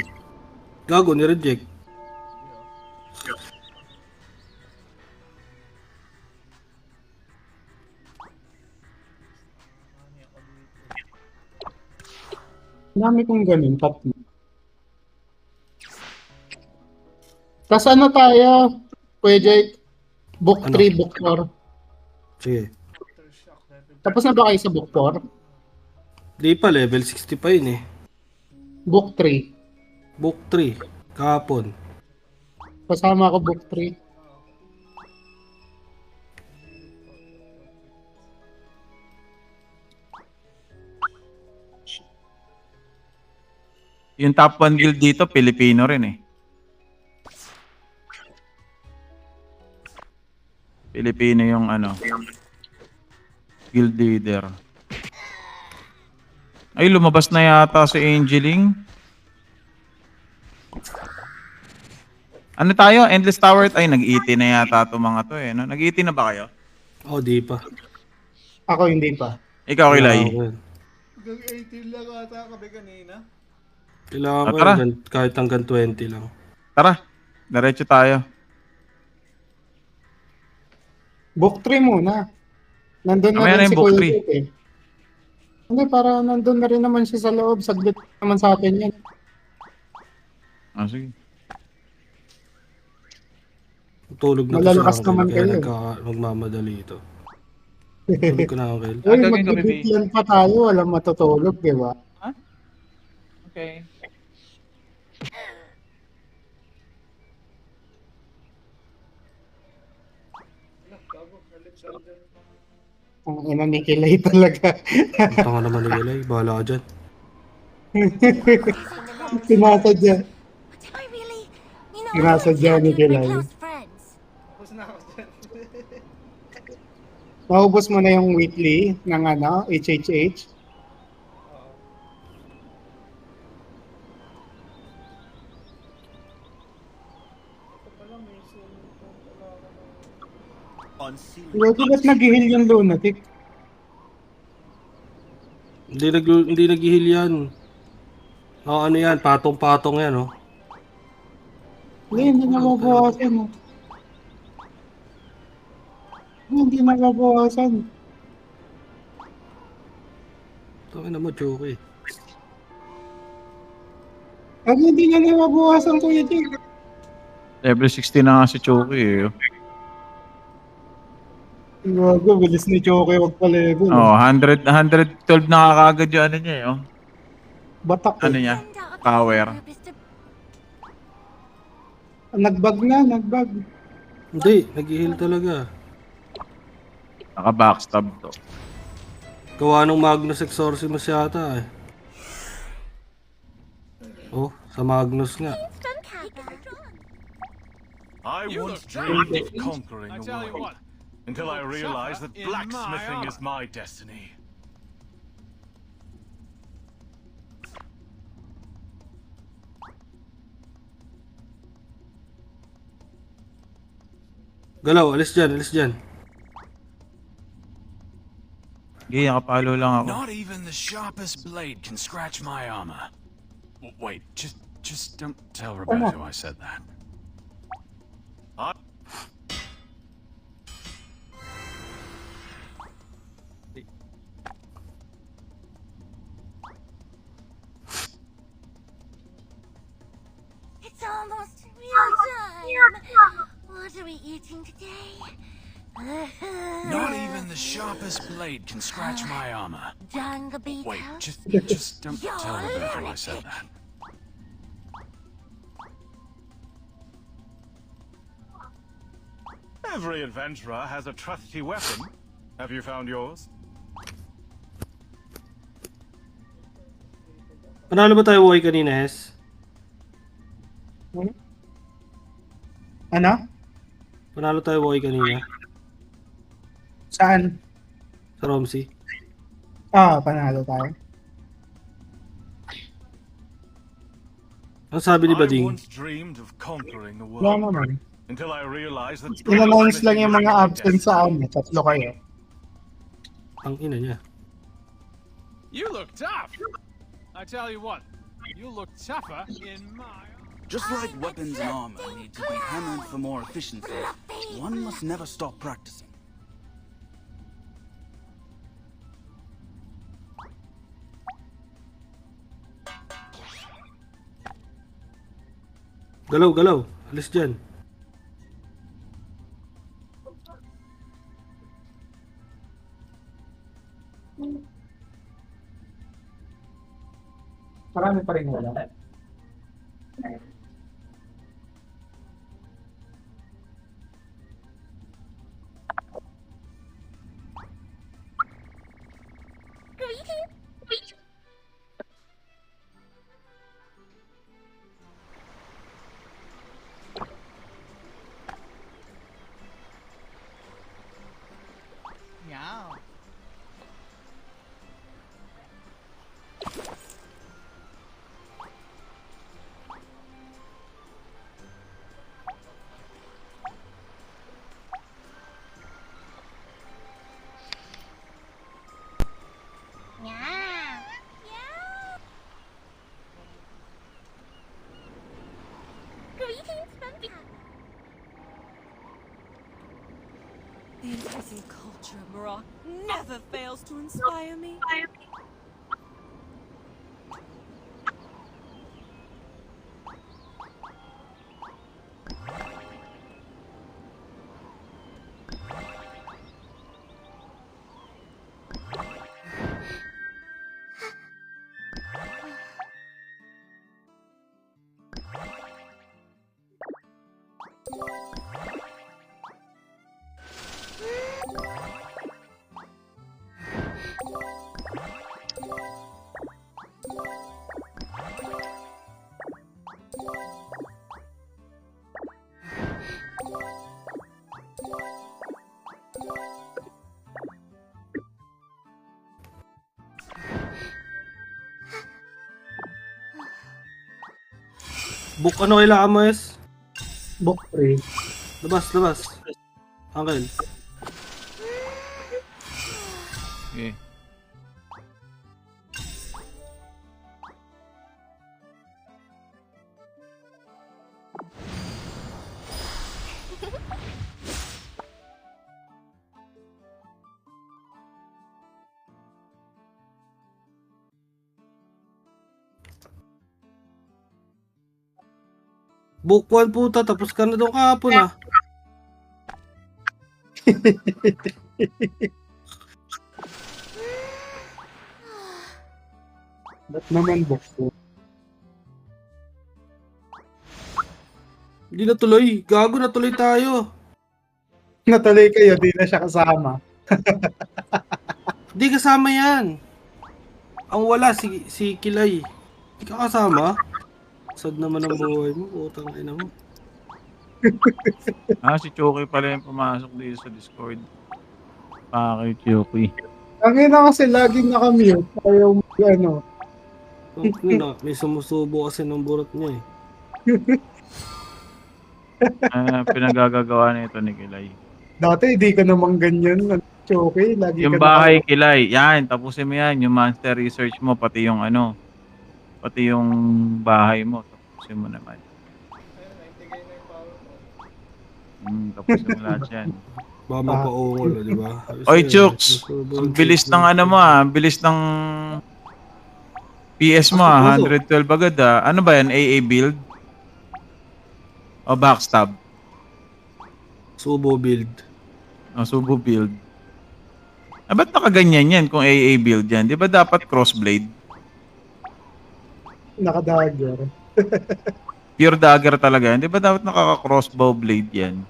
Gago, ni-reject. Dami kong ganun, tatlo. Tapos ano tayo? Pwede book Ano? 3, book 4. Sige. Tapos na ba kayo sa book 4? Di pa, level 60 pa yun eh. Book 3. Book 3. Kahapon. Kasama ko book 3. Yung top 1 guild dito, Pilipino rin eh. Pilipino yung ano, guild leader. Ay, lumabas na yata si Angeling. Ano tayo? Endless Tower? Ay, nag-ET na yata itong mga to eh. No? Nag-ET na ba kayo? Oh, di pa. Ako hindi pa. Ikaw, Kilay. Hanggang 18 lang ata kami kanina. Kailangan ko Tara. kahit hanggang 20 lang. Tara, diretso tayo. Book 3 muna. Nandun na Mamaya na rin si yung book Kuya 3. Jake eh. Hindi, para nandun na rin naman siya sa loob. Saglit naman sa atin yan. Ah, sige. Tulog na Malalakas to si naman Uncle, kaya kayo. magmamadali ito. Tulog ko na, Uncle. Uy, gagawin kami, magbibigyan pa tayo. Walang matutulog, di ba? Okay. Ang ina ni Kilay talaga. Ang tanga naman ni Kilay. Bahala ka dyan. Sinasadya. Did I really? You know, Sinasadya I ni like you, we're Kilay. close friends. Tapos na ako dyan. Naubos mo na yung weekly ng ano, HHH. Oo. Ito pala, may swimming pool pala ako ng... Unsealing Lodi, ba't nag-heal yung lunatic? Hindi nag-heal yan. Oh, ano yan? Patong-patong yan, oh. Hindi na mabawasan. Hindi na mabawasan. Tangina mo, joke eh. Hindi na mabawasan, Kuya Jake. Level 60 na nga si Choki eh. Gago, bilis ni Choke, wag pa level. Oh, 112 na kakagad yung ano niya eh. Oh. Batak Ano eh. niya? Power. Nagbag na, nagbag. Hindi, nag-heal talaga. Naka-backstab to. Gawa ng Magnus Exorcimus yata eh. Oh, sa Magnus nga. From Kappa. I once dreamed of conquering the world until I realized that blacksmithing is my destiny. Galaw, alis dyan, alis dyan. Sige, nakapalo lang ako. Not even the sharpest blade can scratch my armor. Wait, just don't tell Roberto I said that. It's almost meal time. What are we eating today? Not even the sharpest blade can scratch my armor. Jungle beetle. Wait, just don't tell Roberto I said that. Every adventurer has a trusty weapon. Have you found yours? Panalo ba tayo buhay kanina, S? Ano? Panalo tayo buhay kanina. Saan? Sa Romsey. Panalo tayo. Ang sabi ni I Bading? once dreamed of conquering the Wala world naman. until I realized that In-announce lang yung mga blacksmithing is my absent sa destiny. tatlo kayo. Ang ina niya. You look tough. I tell you what, you look tougher in my. Just like weapons and armor need to be hammered for more efficiency, one must never stop practicing. Galaw, galaw. Alis dyan. Marami pa rin wala. Meow. Greetings from Kappa. The increasing culture of Morocco never fails to inspire me. Book ano kailangan mo, Es? Book 3. Labas. Uncle. Okay. Book 1 puta, tapos ka na doon kahapon ah. Ba't naman book 2? Hindi natuloy. Gago, natuloy tayo. Natuloy kayo, di na siya kasama. Hindi kasama yan. Ang wala, si Kilay. Hindi ka kasama? Sad naman ang buhay mo. Putang ina mo. Si Chucky pala yung pumasok dito sa Discord. Kay Chucky. Ang ina kasi laging nakamute. Ayaw ano. May sumusubo kasi ng burot niya eh. Pinagagagawa na ito ni Kilay. Dati hindi ka naman ganyan. Okay, lagi Yung ka bahay, Kilay. Yan, tapusin mo yan. Yung monster research mo, pati yung pati yung bahay mo. Tapusin mo naman. Tapusin mo lahat yan. Baka mapaungol, di ba? Oy, Chooks! Ang bilis ng mo ang bilis ng PS mo 112 agad Ano ba yan? AA build? O backstab? Subo build. Subo build. Ba't nakaganyan yan kung AA build yan? Di ba dapat crossblade? Nakadagger. Pure dagger talaga yan. Di ba dapat nakaka-crossbow blade yan?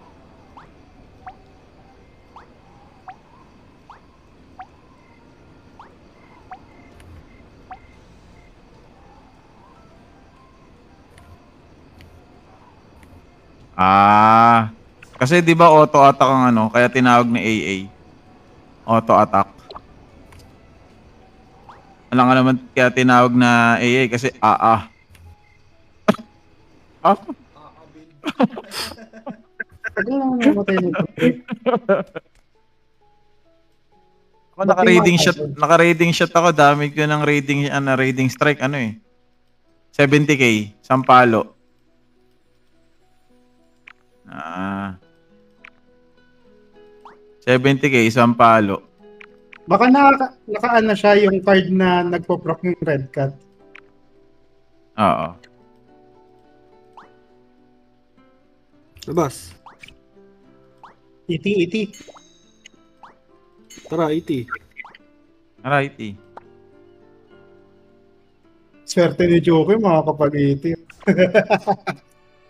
Kasi 'di ba auto attack ang kaya tinawag na AA. Auto attack. Alam nga naman kaya tinawag na AA kasi AA. Tagal lang namatay nito. Ako naka-raiding shot ako, dami ko ng raiding strike 70k, Sampalo. 70k, isang palo. Baka naka-ano siya yung card na nagpo-proc ng red cat. Oo. Labas. Iti. Tara, iti. Alrighty. Swerte ni Joker, makakapag-iti.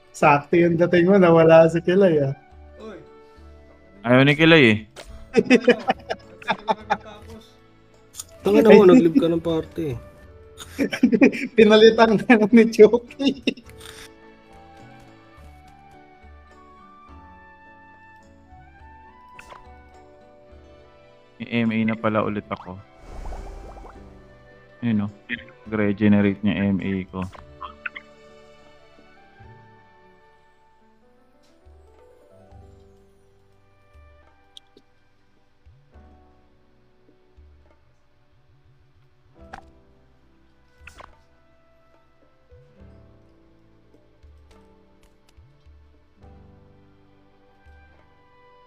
Sakto yung dating mo, nawala si Kilay Ayaw ni Kilay eh. Tanga na mo, nag-live ka ng party. Pinalitan ka na ni Joker. MA na pala ulit ako. Ayun Nag-regenerate niya MA ko.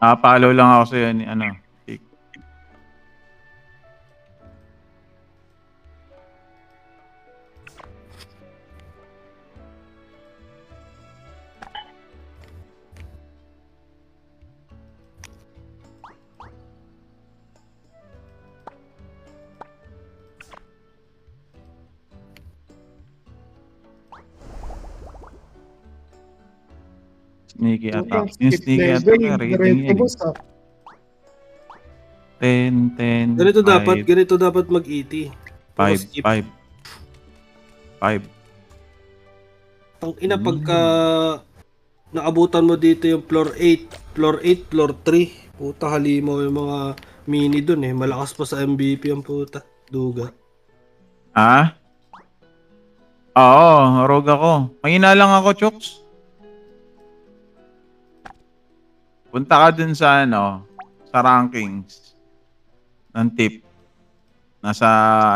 Follow lang ako sa yan Tik. Sneaky attack. Yung sneaky attack, rating yan. 10. Ganito dapat mag-iti. 5. Ang ina pagka naabutan mo dito yung floor 8, floor 3. Puta, halimaw yung mga mini dun eh. Malakas pa sa MVP ang puta. Duga. Oo, rogue ako. Mahina lang ako, Chooks. Punta ka dun sa ano, sa rankings ng tip. Nasa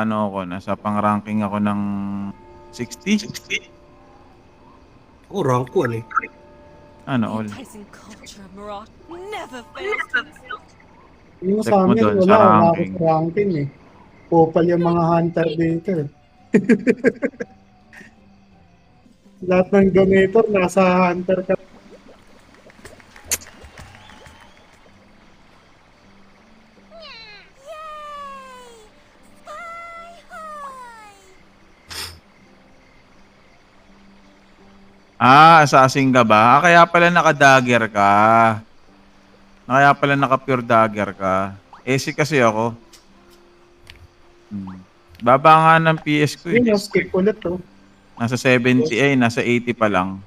ano ako, nasa pang-ranking ako ng 60. Ako, rank 1 eh. Ano, all. Enticing culture of Morocco never fails to excite. Yung Check sa mo amin, doon wala. sa Wala ako ranking. sa ranking eh. Popal yung mga hunter dito eh. Lahat ng donator nasa hunter ka. Yay! Sky high! Assassin ka ba? Kaya pala naka-dagger ka. Kaya pala naka-pure dagger ka. AC kasi ako. Baba nga ng PS ko eh. Yun, skip ulit to. Nasa 70 nasa 80 pa lang.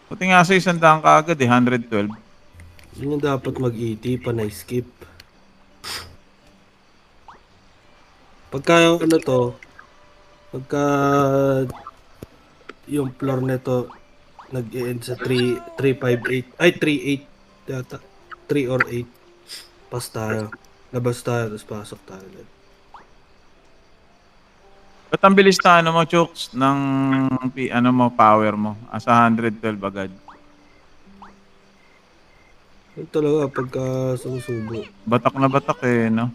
Buti nga sa 100 ka agad eh, 112. Yun yung dapat mag-ET pa na skip. Pagka ano to, pagka yung floor nito nag-end sa 358 ay 38 yata 3 or 8 pas tayo labas tayo tapos pasok tayo ulit. Ba't ang bilis na ano mo, Chooks, ng ano mo, power mo? Asa 112 agad. Yun talaga pagka sumusubo Batak na batak eh, no?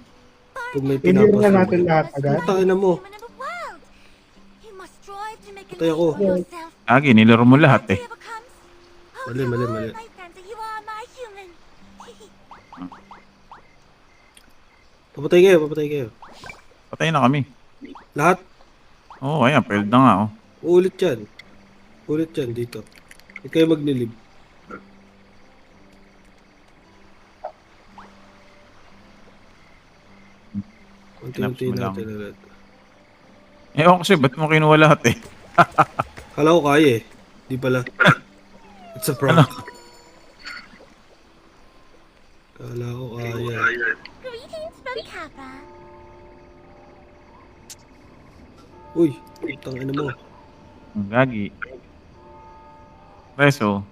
pag may Hindi na pinapasubo natin lahat agad. putang ina mo Human in the world. You must strive to make a Patay name ako. for yourself. Agi, nilaro mo lahat That eh. day ever comes, oh, Mali, mali, hello, mali. my friends, you are my human. papatay kayo Patay na kami. lahat Oo, ayan, failed na nga, oh. ulit yan dito hindi kayo magnilib unti-unti Kinaps mo lang. natin ulit. Ewan kasi, ba't mo kinuha lahat eh? Kala ko kaya eh. Di pala. It's a prank. Ano? Kala ko kaya. Greetings from Kappa. Uy, putang ina mo. Gagi. Preso,